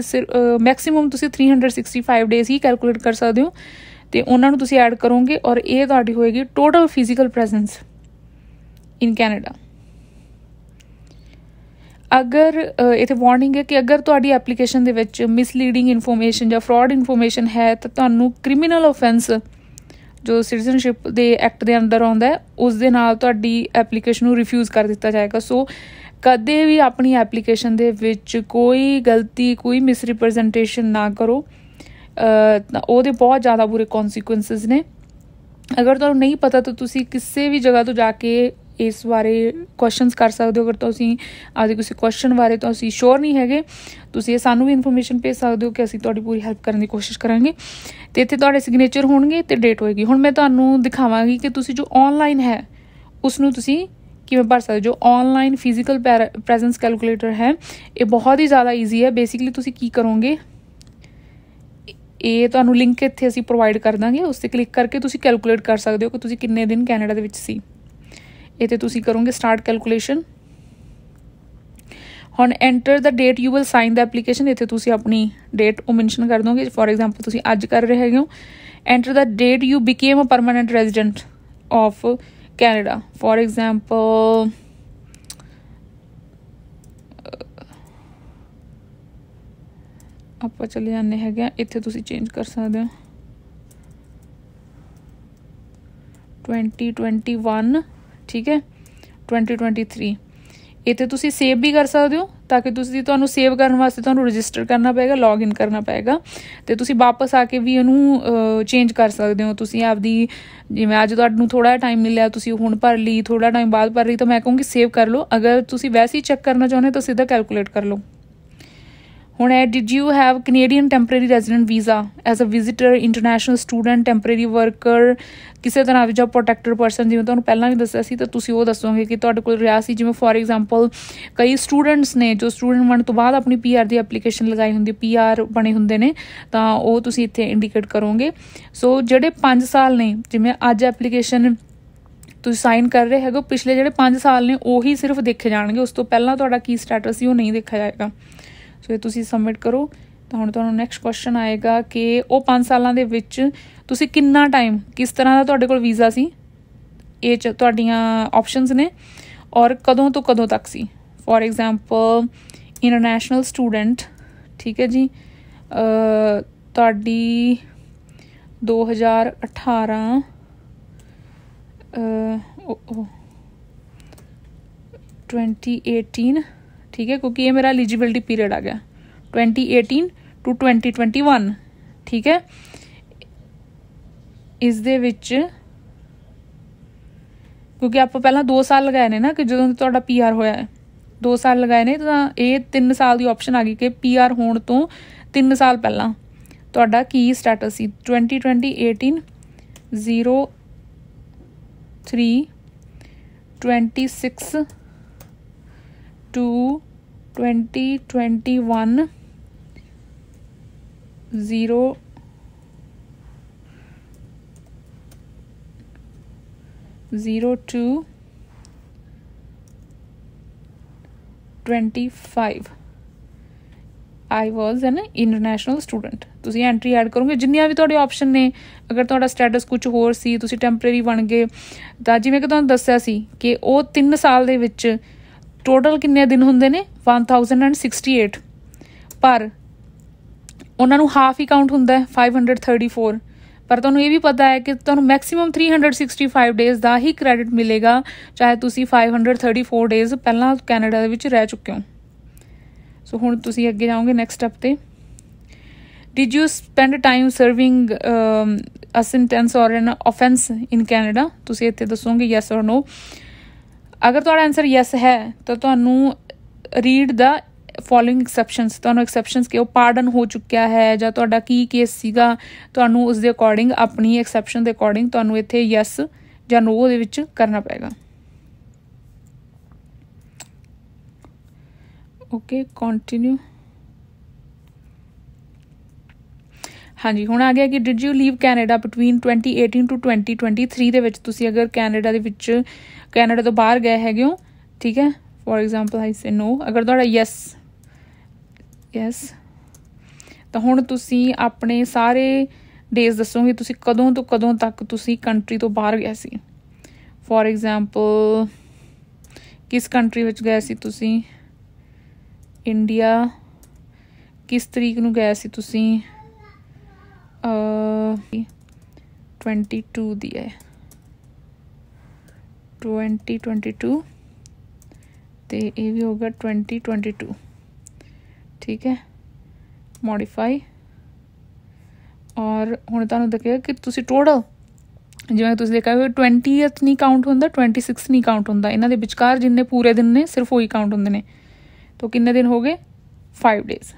मैक्सीमम तुसीं 365 डेज ही कैलकुलेट कर सकदे हो, ते उन्हां नूं तुसीं ऐड करोगे, और ये तुहाडी होएगी total physical presence in Canada. अगर इत्थे वार्निंग है कि अगर तुहाडी एप्लीकेशन दे विच मिसलीडिंग इन्फॉर्मेशन या फ्रॉड इन्फॉर्मेशन है, तो तुहानूं क्रिमिनल ऑफेंस जो सिटीजनशिप दे एक्ट दे अंदर आउंदा है, उस दे नाल तुहाडी एप्लीकेशन नूं रिफ्यूज़ कर दित्ता जाएगा। सो कदे भी अपनी एप्लीकेशन दे विच कोई गलती, कोई मिसरिप्रजेंटेशन ना करो, ਉਹਦੇ बहुत ज़्यादा बुरे कॉन्सिक्वेंसिस ने। अगर तुहानूं नहीं पता तो तुसीं किसी भी जगह तो जाके इस बारे क्वेश्चनस कर सकते हो। अगर तुसीं आपदे किसी क्वेश्चन बारे तुसीं श्योर नहीं हैगे, तुसीं सानूं भी इन्फॉर्मेशन भेज सकते हो कि असीं तुहाडी पूरी हेल्प करन दी कोशिश करांगे। ते इत्थे तुहाडे सिग्नेचर होणगे ते डेट होएगी। हुण मैं तुहानूं दिखावांगी कि तुसीं जो ऑनलाइन है उसनूं तुसीं किवें भर सकदे। जो ऑनलाइन फिजिकल प्रेजेंस कैलकुलेटर है, ये बहुत ही ज़्यादा ईजी है। बेसिकली तुसीं की करोगे, ये तुहानूं लिंक इत्थे असीं प्रोवाइड कर दांगे, उस ते क्लिक करके तुसीं कैलकुलेट कर सकदे हो कि तुसीं किन्ने दिन कैनेडा दे विच सी। इत्थे तुसीं करोगे स्टार्ट कैलकुलेशन। हुण enter the date you will sign the application, इत्थे तुसीं अपनी डेट वो मैंशन कर दोगे। फॉर एग्जाम्पल तुसीं अज कर रहे हैगे हो। Enter the date you became a permanent resident of Canada. For example ਆਪਾਂ चले जाने हैगे, इत्थे तुसीं चेंज कर सकते हो 2021, ठीक है 2023। इत्थे तुसीं सेव भी कर सकते हो, ताकि तुसीं तुहानूं सेव करने वास्ते तुहानूं रजिस्टर करना पेगा, लॉग इन करना पेगा, ते तुसीं वापस आके भी इहनूं चेंज कर सकते हो। तुसीं आपदी जिवें अज तुहानूं थोड़ा टाइम मिलिया, तुसीं हुण भर लई, थोड़ा टाइम बाद भर लई, तो मैं कहूँगी सेव कर लो। अगर तुसीं वैसे ही चैक करना चाहुंदे तो सीधा कैलकुलेट कर लो। हुण है, did you have Canadian temporary resident visa as a visitor, international student, temporary worker, किसी तरह का प्रोटेक्टेड पर्सन, जिवें तुहानूं पहलां भी दस्सिया सी, तो तुसीं वो दसोगे कि तुहाडे कोल रिहा सी। जिवें फॉर एग्जाम्पल कई स्टूडेंट्स ने जो स्टूडेंट बनने तो बाद अपनी PR की एप्लीकेशन लगाई हुंदी, PR बने हुंदे ने, तां वो तुसीं इत्थे इंडीकेट करोगे। सो जिहड़े 5 साल ने, जिवें अज एप्लीकेशन तुसीं साइन कर रहे हैगे, पिछले जिहड़े 5 साल ने ਉਹੀ सिर्फ देखे जाणगे, उस तो पहलां तुहाडा की स्टेटस सी वो नहीं देखा जाएगा। सो तुसीं सबमिट करो। तो हुण तुहानूं नैक्सट क्वेश्चन आएगा कि वो 5 सालां दे विच तुसीं किन्ना टाइम, किस तरह का तुहाडे कोल वीज़ा सी, ये तुहाडीआं ऑप्शनस ने, और कदों तो कदों तक सी। फॉर एग्जाम्पल इंटरनेशनल स्टूडेंट, ठीक है जी, तुहाडी 2018 2018, ठीक है, क्योंकि ये मेरा एलिजिबिलिटी पीरियड आ गया 2018 टू 2021, ठीक है। इस दे विच क्योंकि आप पहला 2 साल लगाए ने ना, कि जो तुहाडा PR होया है 2 साल लगाए ने, तो ये 3 साल की ऑप्शन आ गई कि PR होण तो 3 साल पहला तुहाडा की स्टेटस सी। 2020 18 03 26 to 2021 0 0225 I was an international student. तुसी एंट्री ऐड करोगे जिन्नियां भी तुहाडे ऑप्शन ने। अगर तुहाडा स्टेटस कुछ होर सी, तुसी टैंपरेरी बन गए, तां जिवें कि तुहानूं दस्सिया सी कि ਉਹ 3 साल ਦੇ ਵਿੱਚ टोटल किन्ने दिन ਹੁੰਦੇ ਨੇ 1068, पर ਉਹਨਾਂ ਨੂੰ ਹਾਫ ਹੀ ਕਾਊਂਟ ਹੁੰਦਾ ਹੈ 534। पर ਤੁਹਾਨੂੰ ਇਹ ਵੀ ਪਤਾ ਹੈ ਕਿ ਤੁਹਾਨੂੰ ਮੈਕਸਿਮਮ 365 ਡੇਜ਼ ਦਾ ਹੀ ਕ੍ਰੈਡਿਟ ਮਿਲੇਗਾ, ਚਾਹੇ ਤੁਸੀਂ 534 ਡੇਜ਼ ਪਹਿਲਾਂ ਕੈਨੇਡਾ ਦੇ ਵਿੱਚ ਰਹਿ ਚੁੱਕੇ ਹੋ। ਸੋ ਹੁਣ ਤੁਸੀਂ ਅੱਗੇ ਜਾਓਗੇ ਨੈਕਸਟ ਸਟੈਪ ਤੇ। Did you spend time serving a sentence और एन ऑफेंस इन कैनेडा? तुसीं इत्थे दसोगे यस और नो। अगर तुहाडा आंसर यस है तो तुहानूं रीड द फॉलोइंग एक्सैप्शनस। तुहानूं एक्सैप्शनस कि पार्डन हो चुक्या है जां तुहाडा की केस सीगा, तुहानूं उस दे अकॉर्डिंग अपनी एक्सैप्शन दे अकॉर्डिंग तुहानूं इत्थे यस जां नो दे विच करना पेगा। Okay continue. हाँ जी, हुण आ गया कि did you leave Canada between 2018 to 2023 ਦੇ ਵਿੱਚ ਤੁਸੀਂ ਅਗਰ ਕੈਨੇਡਾ ਦੇ ਵਿੱਚ ਕੈਨੇਡਾ ਤੋਂ ਬਾਹਰ ਗਏ ਹੈਗੇ ਹੋ, ਠੀਕ ਹੈ। For example I say no. ਅਗਰ ਤੁਹਾਡਾ ਯਸ ਤਾਂ ਹੁਣ ਤੁਸੀਂ ਆਪਣੇ ਸਾਰੇ ਡੇਜ਼ ਦੱਸੋਗੇ ਤੁਸੀਂ ਕਦੋਂ ਤੋਂ ਕਦੋਂ ਤੱਕ ਤੁਸੀਂ ਕੰਟਰੀ ਤੋਂ ਬਾਹਰ ਗਏ ਸੀ। ਫੋਰ ਐਗਜ਼ਾਮਪਲ ਕਿਸ ਕੰਟਰੀ ਵਿੱਚ ਗਏ ਸੀ ਤੁਸੀਂ? ਇੰਡੀਆ। ਕਿਸ ਤਰੀਕ ਨੂੰ ਗਏ ਸੀ ਤੁਸੀਂ? 22 ਦੀ ਹੈ 2022 ਤੇ ਇਹ ਵੀ ਹੋਗਾ 2022, ਠੀਕ ਹੈ। ਮੋਡੀਫਾਈ ਔਰ ਹੁਣ ਤੁਹਾਨੂੰ ਦੇਖਿਆ ਕਿ ਤੁਸੀਂ ਟੋਟਲ ਜਿਵੇਂ ਤੁਸੀਂ ਦੇਖਿਆ 20th ਨਹੀਂ ਕਾਊਂਟ ਹੁੰਦਾ, 26 ਨਹੀਂ ਕਾਊਂਟ ਹੁੰਦਾ। ਇਹਨਾਂ ਦੇ ਵਿਚਕਾਰ ਜਿੰਨੇ ਪੂਰੇ ਦਿਨ ਨੇ ਸਿਰਫ ਉਹੀ ਕਾਊਂਟ ਹੁੰਦੇ ਨੇ। तो किन्ने दिन हो गए? 5 डेज,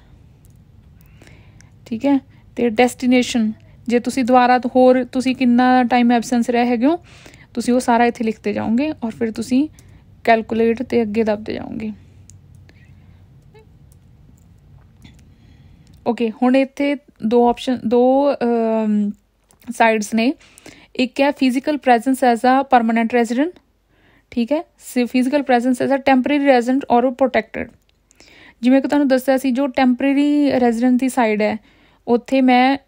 ठीक है। तो डेस्टिनेशन जे तुसी दोबारा तो होर तुसी किन्ना टाइम एबसेंस रहे हैगे हो तुसी वो सारा इत्थे लिखते जाओगे और फिर तुसी कैलकुलेट ते अगे दबते जाओगे। ओके हुण इत्थे दो साइड्स ने। एक है physical presence as a permanent resident, ठीक है। Physical presence as a temporary resident और प्रोटेक्टेड। जिवें कि तुहानूं दस्सिया सी जो टैंपरेरी रेजिडेंट की साइड है उत्थे मैं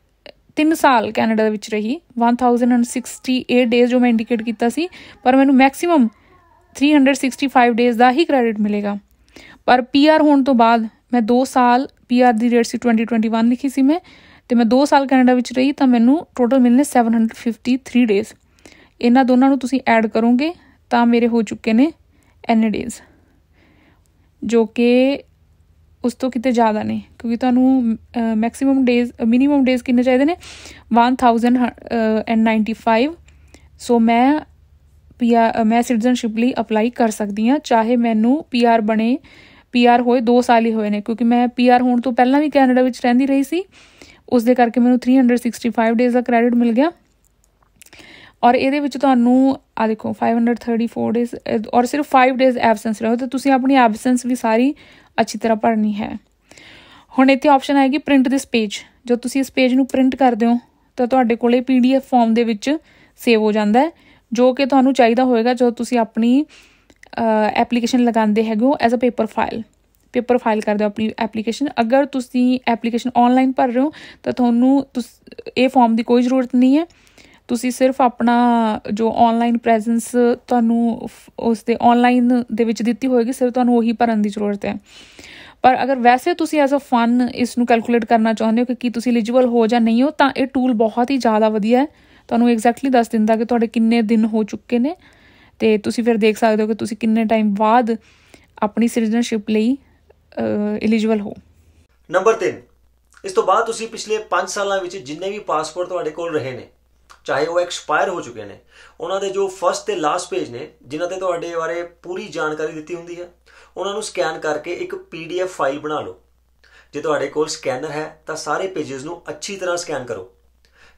3 साल कैनेडा दे विच रही 1068 डेज जो मैं इंडीकेट किया सी, पर मैनूं मैक्सीमम 365 डेज का ही क्रेडिट मिलेगा। पर PR होने तो बाद मैं 2 साल PR की डेट सी 2021 लिखी सी मैं, तो मैं 2 साल कैनेडा विच रही तो मैनूं टोटल मिलने 753 डेज। इन्हां दोनों नूं तुसीं ऐड करोगे तो मेरे हो चुके ने एन डेज, जो कि उस तो किते ज़्यादा ने, क्योंकि तुहानूं मैक्सीमम डेज मिनीमम डेज किन्ने चाहिए ने 1095। सो मैं सिटीजनशिप लिए अपलाई कर सकती हाँ, चाहे मैनू PR बने PR होए 2 साल ही होए ने, क्योंकि मैं PR होने तो पहला भी कैनेडा विच रहिंदी रही सी, उस दे करके मैनू 365 डेज का क्रेडिट मिल गया। और ये आ देखो 534 डेज और सिर्फ 5 डेज एबसेंस रहो, तो तुसी अपनी एबसेंस भी सारी अच्छी तरह भरनी है। हुण इत्थे ऑप्शन आएगी प्रिंट दिस पेज। जो तुसी इस पेज नूं प्रिंट करदे हो तो तुहाडे कोले PDF फॉर्म दे विच सेव हो जाता है, जो कि तुहानूं चाहीदा होएगा जो तुसी अपनी एप्लीकेशन लगांदे हैगे हो एज अ पेपर फाइल कर दो अपनी एप्लीकेशन। अगर तुसी एप्लीकेशन ऑनलाइन भर रहे हो तो तुहानूं ये फॉर्म की कोई ज़रूरत नहीं है। तुसी सिर्फ अपना जो ऑनलाइन प्रेजेंस तुहानूं उस दे ऑनलाइन दे विच दित्ती होएगी, सिर्फ तुहानूं वही भरन की जरूरत है। पर अगर वैसे तुसी एज अ फन इसनूं कैलकुलेट करना चाहुंदे हो कि तुसी एलिजिबल हो जां नहीं हो, तो ये टूल बहुत ही ज़्यादा वधिया है। तुहानूं एग्जैक्टली दस दिंदा कि तुहाडे किन्ने दिन हो चुके ने, ते तुसी फिर देख सकते हो कि तुसी किन्ने टाइम बाद अपनी सिटीजनशिप लई एलिजिबल हो। नंबर 3, इस तो बाद तुसी पिछले 5 सालों विच जिन्ने भी पासपोर्ट तुहाडे कोल रहे ने, चाहे वो एक्सपायर हो चुके हैं, उन्होंने जो फर्स्ट ते लास्ट पेज ने जिन्हां ते तुहाडे बारे पूरी जानकारी दित्ती हुंदी है, उन्होंने स्कैन करके एक PDF फाइल बना लो। जे तुहाडे कोल स्कैनर है तो सारे पेजेस नूं अच्छी तरह स्कैन करो।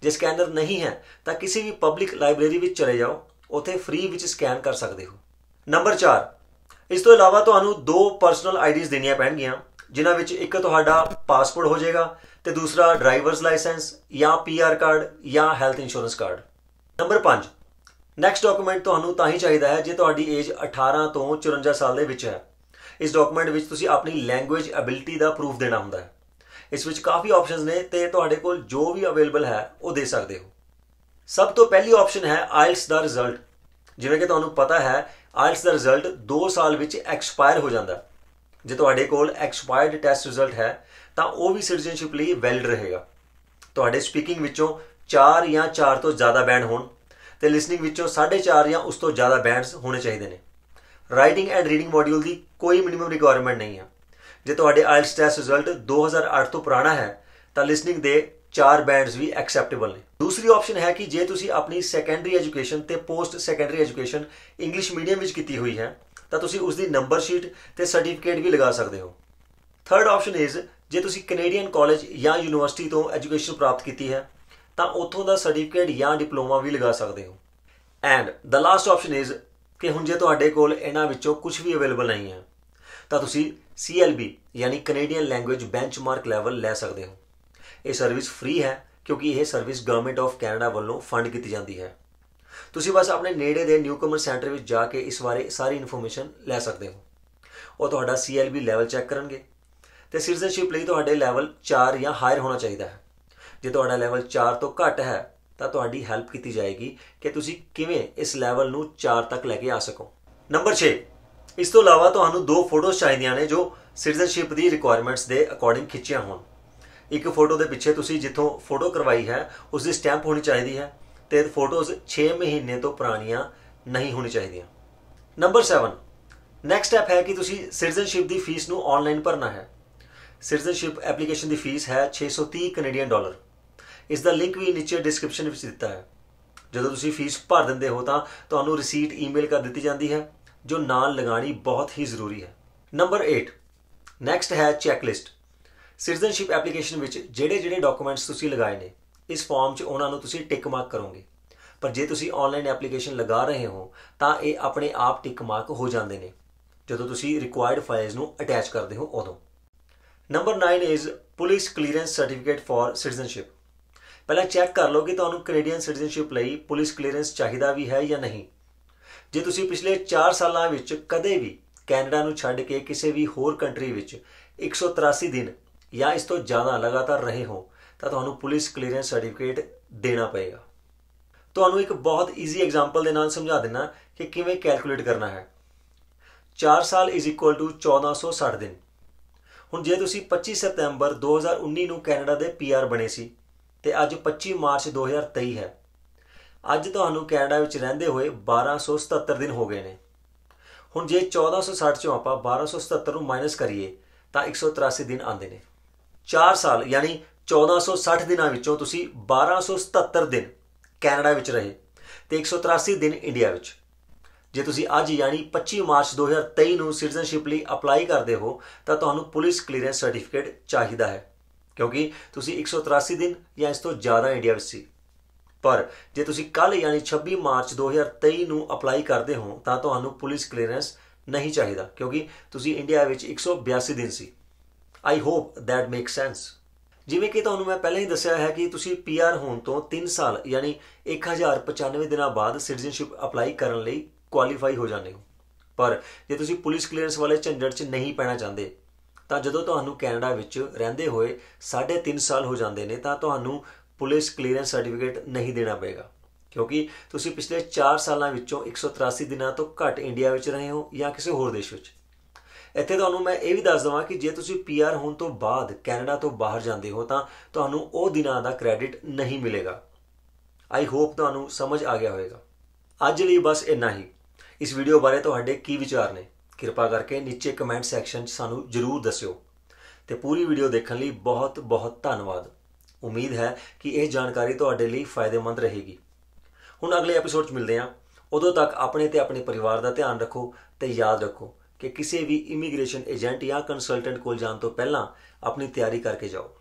जे स्कैनर नहीं है तो किसी भी पब्लिक लाइब्रेरी विच चले जाओ, उत्थे फ्री विच स्कैन कर सकते हो। नंबर 4, इस तो इलावा तुहानूं 2 पर्सनल IDs देनियां पैणगियां, जिन्हां विच एक तुहाडा पासपोर्ट हो जाएगा ते दूसरा ड्राइवर्स लाइसेंस या PR कार्ड या health insurance card. Number 5, next document ਤੁਹਾਨੂੰ ਤਾਂ ਹੀ ਚਾਹੀਦਾ ਹੈ ਜੇ ਤੁਹਾਡੀ ਏਜ 18 ਤੋਂ 54 ਸਾਲ ਦੇ ਵਿੱਚ ਹੈ। ਇਸ ਡਾਕੂਮੈਂਟ ਵਿੱਚ ਤੁਸੀਂ ਆਪਣੀ ਲੈਂਗੁਏਜ ਐਬਿਲਿਟੀ ਦਾ ਪ੍ਰੂਫ ਦੇਣਾ ਹੁੰਦਾ ਹੈ। ਇਸ ਵਿੱਚ ਕਾਫੀ ਆਪਸ਼ਨਸ ਨੇ ਤੇ ਤੁਹਾਡੇ ਕੋਲ ਜੋ ਵੀ ਅਵੇਲੇਬਲ ਹੈ ਉਹ ਦੇ ਸਕਦੇ ਹੋ। ਸਭ ਤੋਂ ਪਹਿਲੀ ਆਪਸ਼ਨ ਹੈ ਆਇਲਟਸ ਦਾ ਰਿਜ਼ਲਟ। ਜਿਵੇਂ ਕਿ ਤੁਹਾਨੂੰ ਪਤਾ ਹੈ ਆਇਲਟਸ ਦਾ ਰਿਜ਼ਲਟ 2 ਸਾਲ ਵਿੱਚ ਐਕਸਪਾਇਰ ਹੋ ਜਾਂਦਾ। ਜੇ ਤੁਹਾਡੇ ਕੋਲ ਐਕਸਪਾਇਰਡ ਟੈਸਟ ਰਿਜ਼ਲਟ ਹੈ ਤਾਂ ਉਹ ਵੀ ਸਿਟੀਜ਼ਨਸ਼ਿਪ ਲਈ ਵੈਲਿਡ ਰਹੇਗਾ। ਤੁਹਾਡੇ ਸਪੀਕਿੰਗ ਵਿੱਚੋਂ 4 ਜਾਂ 4 ਤੋਂ ਜ਼ਿਆਦਾ ਬੈਂਡ ਹੋਣ ਤੇ ਲਿਸਨਿੰਗ ਵਿੱਚੋਂ 4.5 ਜਾਂ ਉਸ ਤੋਂ ਜ਼ਿਆਦਾ ਬੈਂਡਸ ਹੋਣੇ ਚਾਹੀਦੇ ਨੇ। ਰਾਈਟਿੰਗ ਐਂਡ ਰੀਡਿੰਗ ਮੋਡਿਊਲ ਦੀ ਕੋਈ ਮਿਨੀਮਮ ਰਿਕੁਆਇਰਮੈਂਟ ਨਹੀਂ ਹੈ। ਜੇ ਤੁਹਾਡੇ ਆਇਲਟਸ ਟੈਸਟ ਰਿਜ਼ਲਟ 2008 ਤੋਂ ਪੁਰਾਣਾ ਹੈ ਤਾਂ ਲਿਸਨਿੰਗ ਦੇ 4 ਬੈਂਡਸ ਵੀ ਐਕਸੈਪਟੇਬਲ ਨੇ। ਦੂਸਰੀ ਆਪਸ਼ਨ ਹੈ ਕਿ ਜੇ ਤੁਸੀਂ ਆਪਣੀ ਸੈਕੰਡਰੀ ਐਜੂਕੇਸ਼ਨ ਤੇ post secondary education English medium ਵਿੱਚ ਕੀਤੀ ਹੋਈ ਹੈ ਤਾਂ ਤੁਸੀਂ ਉਸ ਦੀ ਨੰਬਰ ਸ਼ੀਟ ਤੇ ਸਰਟੀਫਿਕੇਟ ਵੀ ਲਗਾ ਸਕਦੇ ਹੋ। ਥਰਡ ਆਪਸ਼ਨ ਇਜ਼ ਜੇ ਤੁਸੀਂ ਕੈਨੇਡੀਅਨ ਕਾਲਜ ਜਾਂ ਯੂਨੀਵਰਸਿਟੀ ਤੋਂ ਐਜੂਕੇਸ਼ਨ ਪ੍ਰਾਪਤ ਕੀਤੀ ਹੈ ਤਾਂ ਉੱਥੋਂ ਦਾ ਸਰਟੀਫਿਕੇਟ ਜਾਂ ਡਿਪਲੋਮਾ ਵੀ ਲਗਾ ਸਕਦੇ ਹੋ। And the last option is ਕਿ ਹੁਣ ਜੇ ਤੁਹਾਡੇ ਕੋਲ ਇਹਨਾਂ ਵਿੱਚੋਂ ਕੁਝ ਵੀ ਅਵੇਲੇਬਲ ਨਹੀਂ ਹੈ ਤਾਂ ਤੁਸੀਂ CLB ਯਾਨੀ ਕੈਨੇਡੀਅਨ ਲੈਂਗੁਏਜ ਬੈਂਚਮਾਰਕ ਲੈਵਲ ਲੈ ਸਕਦੇ ਹੋ। ਇਹ ਸਰਵਿਸ ਫ੍ਰੀ ਹੈ ਕਿਉਂਕਿ ਇਹ ਸਰਵਿਸ ਗਵਰਨਮੈਂਟ ਆਫ ਕੈਨੇਡਾ ਵੱਲੋਂ ਫੰਡ ਕੀਤੀ ਜਾਂਦੀ ਹੈ। ਤੁਸੀਂ ਬਸ ਆਪਣੇ ਨੇੜੇ ਦੇ ਨਿਊਕਮਰ ਸੈਂਟਰ ਵਿੱਚ ਜਾ ਕੇ ਇਸ ਬਾਰੇ ਸਾਰੀ ਇਨਫੋਰਮੇਸ਼ਨ ਲੈ ਸਕਦੇ ਹੋ। ਉਹ ਤੁਹਾਡਾ CLB ਲੈਵਲ ਚੈੱਕ ਕਰਨਗੇ ਤੇ ਸਿਟੀਜ਼ਨਸ਼ਿਪ ਲਈ ਤੁਹਾਡੇ ਲੈਵਲ 4 ਜਾਂ ਹਾਇਰ ਹੋਣਾ ਚਾਹੀਦਾ ਹੈ। ਜੇ ਤੁਹਾਡਾ ਲੈਵਲ 4 ਤੋਂ ਘੱਟ ਹੈ ਤਾਂ ਤੁਹਾਡੀ ਹੈਲਪ ਕੀਤੀ ਜਾਏਗੀ ਕਿ ਤੁਸੀਂ ਕਿਵੇਂ ਇਸ ਲੈਵਲ ਨੂੰ 4 ਤੱਕ ਲੈ ਕੇ ਆ ਸਕੋ। ਨੰਬਰ 6, ਇਸ ਤੋਂ ਇਲਾਵਾ ਤੁਹਾਨੂੰ 2 ਫੋਟੋਜ਼ ਚਾਹੀਦੀਆਂ ਨੇ ਜੋ ਸਿਟੀਜ਼ਨਸ਼ਿਪ ਦੀ ਰਿਕੁਆਇਰਮੈਂਟਸ ਦੇ ਅਕੋਰਡਿੰਗ ਖਿੱਚੀਆਂ ਹੋਣ। ਇੱਕ ਫੋਟੋ ਦੇ ਪਿੱਛੇ ਤੁਸੀਂ ਜਿੱਥੋਂ ਫੋਟੋ ਕਰਵਾਈ ਹੈ ਉਸ ਦੀ ਸਟੈਂਪ ਹੋਣੀ ਚਾਹੀਦੀ ਹੈ ਤੇ ਫੋਟੋਜ਼ 6 ਮਹੀਨੇ ਤੋਂ ਪੁਰਾਣੀਆਂ ਨਹੀਂ ਹੋਣੀ ਚਾਹੀਦੀਆਂ। ਨੰਬਰ 7, ਨੈਕਸਟ ਸਟੈਪ ਹੈ ਕਿ ਤੁਸੀਂ ਸਿਟੀਜ਼ਨਸ਼ਿਪ ਦੀ ਫੀਸ ਨੂੰ ਆਨਲਾਈਨ ਭਰਨਾ ਹੈ। ਸਿਟੀਜ਼ਨਸ਼ਿਪ ਐਪਲੀਕੇਸ਼ਨ ਦੀ ਫੀਸ ਹੈ $630 ਕੈਨੇਡੀਅਨ। ਇਸ ਦਾ ਲਿੰਕ ਵੀ ਨੀਚੇ ਡਿਸਕ੍ਰਿਪਸ਼ਨ ਵਿੱਚ ਦਿੱਤਾ ਹੈ। ਜਦੋਂ ਤੁਸੀਂ ਫੀਸ ਭਰ ਦਿੰਦੇ ਹੋ ਤਾਂ ਤੁਹਾਨੂੰ ਰਿਸੀਟ ਈਮੇਲ ਕਰ ਦਿੱਤੀ ਜਾਂਦੀ ਹੈ ਜੋ ਨਾਲ ਲਗਾਉਣੀ ਬਹੁਤ ਹੀ ਜ਼ਰੂਰੀ ਹੈ। ਨੰਬਰ 8, ਨੈਕਸਟ ਹੈ ਚੈੱਕਲਿਸਟ। ਸਿਟੀਜ਼ਨਸ਼ਿਪ ਐਪਲੀਕੇਸ਼ਨ ਵਿੱਚ ਜਿਹੜੇ ਡਾਕੂਮੈਂਟਸ ਤੁਸੀਂ ਲਗਾਏ ਨੇ ਇਸ ਫਾਰਮ 'ਚ ਉਹਨਾਂ ਨੂੰ ਤੁਸੀਂ ਟਿਕ ਮਾਰਕ ਕਰੋਗੇ। ਪਰ ਜੇ ਤੁਸੀਂ ਆਨਲਾਈਨ ਐਪਲੀਕੇਸ਼ਨ ਲਗਾ ਰਹੇ ਹੋ ਤਾਂ ਇਹ ਆਪਣੇ ਆਪ ਟਿਕ ਮਾਰਕ ਹੋ ਜਾਂਦੇ ਨੇ ਜਦੋਂ ਤੁਸੀਂ ਰਿਕੁਆਇਰਡ ਫਾਈਲਸ ਨੂੰ ਅਟੈਚ ਕਰਦੇ ਹੋ ਉਦੋਂ। Number 9 is police clearance certificate for citizenship. ਪਹਿਲਾਂ ਚੈੱਕ ਕਰ ਲਓ ਕਿ ਤੁਹਾਨੂੰ ਕੈਨੇਡੀਅਨ ਸਿਟੀਜ਼ਨਸ਼ਿਪ ਲਈ ਪੁਲਿਸ ਕਲੀਅਰੈਂਸ ਚਾਹੀਦਾ ਵੀ ਹੈ ਜਾਂ ਨਹੀਂ। ਜੇ ਤੁਸੀਂ ਪਿਛਲੇ 4 ਸਾਲਾਂ ਵਿੱਚ ਕਦੇ ਵੀ ਕੈਨੇਡਾ ਨੂੰ ਛੱਡ ਕੇ ਕਿਸੇ ਵੀ ਹੋਰ ਕੰਟਰੀ ਵਿੱਚ 183 ਦਿਨ ਜਾਂ ਇਸ ਤੋਂ ਜ਼ਿਆਦਾ ਲਗਾਤਾਰ ਰਹੇ ਹੋ ਤਾਂ ਤੁਹਾਨੂੰ ਪੁਲਿਸ ਕਲੀਅਰੈਂਸ ਸਰਟੀਫਿਕੇਟ ਦੇਣਾ ਪਏਗਾ। ਤੁਹਾਨੂੰ ਇੱਕ ਬਹੁਤ ਈਜ਼ੀ ਐਗਜ਼ਾਮਪਲ ਦੇ ਨਾਲ ਸਮਝਾ ਦੇਣਾ ਕਿ ਕਿਵੇਂ ਕੈਲਕੂਲੇਟ ਕਰਨਾ ਹੈ। 4 ਸਾਲ = 1460 ਦਿਨ। ਹੁਣ ਜੇ ਤੁਸੀਂ 25 ਸਤੰਬਰ 2019 ਨੂੰ ਕੈਨੇਡਾ ਦੇ PR ਬਣੇ ਸੀ ਤੇ ਅੱਜ 25 ਮਾਰਚ 2023 ਹੈ। ਅੱਜ ਤੁਹਾਨੂੰ ਕੈਨੇਡਾ ਵਿੱਚ ਰਹਿੰਦੇ ਹੋਏ 1277 ਦਿਨ ਹੋ ਗਏ ਨੇ। ਹੁਣ ਜੇ 1460 ਚੋਂ ਆਪਾਂ 1277 ਨੂੰ ਮਾਈਨਸ ਕਰੀਏ ਤਾਂ 183 ਦਿਨ ਆਉਂਦੇ ਨੇ। 4 ਸਾਲ ਯਾਨੀ 1460 ਦਿਨਾਂ ਵਿੱਚੋਂ ਤੁਸੀਂ 1277 ਦਿਨ ਕੈਨੇਡਾ ਵਿੱਚ ਰਹੇ ਤੇ 183 ਦਿਨ ਇੰਡੀਆ ਵਿੱਚ। ਜੇ ਤੁਸੀਂ ਅੱਜ ਯਾਨੀ 25 ਮਾਰਚ 2023 ਨੂੰ ਸਿਟੀਜ਼ਨਸ਼ਿਪ ਲਈ ਅਪਲਾਈ ਕਰਦੇ ਹੋ ਤਾਂ ਤੁਹਾਨੂੰ ਪੁਲਿਸ ਕਲੀਅਰੈਂਸ ਸਰਟੀਫਿਕੇਟ ਚਾਹੀਦਾ ਹੈ ਕਿਉਂਕਿ ਤੁਸੀਂ 183 ਦਿਨ ਜਾਂ ਇਸ ਤੋਂ ਜ਼ਿਆਦਾ ਇੰਡੀਆ ਵਿੱਚ ਸੀ। ਪਰ ਜੇ ਤੁਸੀਂ ਕੱਲ੍ਹ ਯਾਨੀ 26 ਮਾਰਚ 2023 ਨੂੰ ਅਪਲਾਈ ਕਰਦੇ ਹੋ ਤਾਂ ਤੁਹਾਨੂੰ ਪੁਲਿਸ ਕਲੀਅਰੈਂਸ ਨਹੀਂ ਚਾਹੀਦਾ ਕਿਉਂਕਿ ਤੁਸੀਂ ਇੰਡੀਆ ਵਿੱਚ 182 ਦਿਨ ਸੀ। I hope that make sense. ਜਿਵੇਂ ਕਿ ਤੁਹਾਨੂੰ ਮੈਂ ਪਹਿਲਾਂ ਹੀ ਦੱਸਿਆ ਹੈ ਕਿ ਤੁਸੀਂ PR ਹੋਣ ਤੋਂ 3 ਸਾਲ ਯਾਨੀ 1095 ਦਿਨਾਂ ਬਾਅਦ ਸਿਟੀਜ਼ਨਸ਼ਿਪ ਅਪਲਾਈ ਕਰਨ ਲਈ ਕੁਆਲੀਫਾਈ ਹੋ ਜਾਂਦੇ ਹੋ। ਪਰ ਜੇ ਤੁਸੀਂ ਪੁਲਿਸ ਕਲੀਅਰੈਂਸ ਵਾਲੇ ਝੰਜਟ 'ਚ ਨਹੀਂ ਪੈਣਾ ਚਾਹੁੰਦੇ ਤਾਂ ਜਦੋਂ ਤੁਹਾਨੂੰ ਕੈਨੇਡਾ ਵਿੱਚ ਰਹਿੰਦੇ ਹੋਏ 3.5 ਸਾਲ ਹੋ ਜਾਂਦੇ ਨੇ ਤਾਂ ਤੁਹਾਨੂੰ ਪੁਲਿਸ ਕਲੀਅਰੈਂਸ ਸਰਟੀਫਿਕੇਟ ਨਹੀਂ ਦੇਣਾ ਪਏਗਾ ਕਿਉਂਕਿ ਤੁਸੀਂ ਪਿਛਲੇ 4 ਸਾਲਾਂ ਵਿੱਚੋਂ 183 ਦਿਨਾਂ ਤੋਂ ਘੱਟ ਇੰਡੀਆ ਵਿੱਚ ਰਹੇ ਹੋ ਜਾਂ ਕਿਸੇ ਹੋਰ ਦੇਸ਼ ਵਿੱਚ। ਇੱਥੇ ਤੁਹਾਨੂੰ ਮੈਂ ਇਹ ਵੀ ਦੱਸ ਦੇਵਾਂ ਕਿ ਜੇ ਤੁਸੀਂ PR ਹੋਣ ਤੋਂ ਬਾਅਦ ਕੈਨੇਡਾ ਤੋਂ ਬਾਹਰ ਜਾਂਦੇ ਹੋ ਤਾਂ ਤੁਹਾਨੂੰ ਉਹ ਦਿਨਾਂ ਦਾ ਕ੍ਰੈਡਿਟ ਨਹੀਂ ਮਿਲੇਗਾ। ਆਈ ਹੋਪ ਤੁਹਾਨੂੰ ਸਮਝ ਆ ਗਿਆ ਹੋਵੇਗਾ। ਅੱਜ ਲਈ ਬਸ ਇੰਨਾ ਹੀ। ਇਸ ਵੀਡੀਓ ਬਾਰੇ ਤੁਹਾਡੇ ਕੀ ਵਿਚਾਰ ਨੇ ਕਿਰਪਾ ਕਰਕੇ ਨੀਚੇ ਕਮੈਂਟ ਸੈਕਸ਼ਨ 'ਚ ਸਾਨੂੰ ਜ਼ਰੂਰ ਦੱਸਿਓ ਤੇ ਪੂਰੀ ਵੀਡੀਓ ਦੇਖਣ ਲਈ ਬਹੁਤ ਬਹੁਤ ਧੰਨਵਾਦ। ਉਮੀਦ ਹੈ ਕਿ ਇਹ ਜਾਣਕਾਰੀ ਤੁਹਾਡੇ ਲਈ ਫਾਇਦੇਮੰਦ ਰਹੇਗੀ। ਹੁਣ ਅਗਲੇ ਐਪੀਸੋਡ 'ਚ ਮਿਲਦੇ ਹਾਂ। ਉਦੋਂ ਤੱਕ ਆਪਣੇ ਤੇ ਆਪਣੇ ਪਰਿਵਾਰ ਦਾ ਧਿਆਨ ਰੱਖੋ ਤੇ ਯਾਦ ਰੱਖੋ ਕਿ ਕਿਸੇ ਵੀ ਇਮੀਗ੍ਰੇਸ਼ਨ ਏਜੰਟ ਜਾਂ ਕੰਸਲਟੈਂਟ ਕੋਲ ਜਾਣ ਤੋਂ ਪਹਿਲਾਂ ਆਪਣੀ ਤਿਆਰੀ ਕਰਕੇ ਜਾਓ।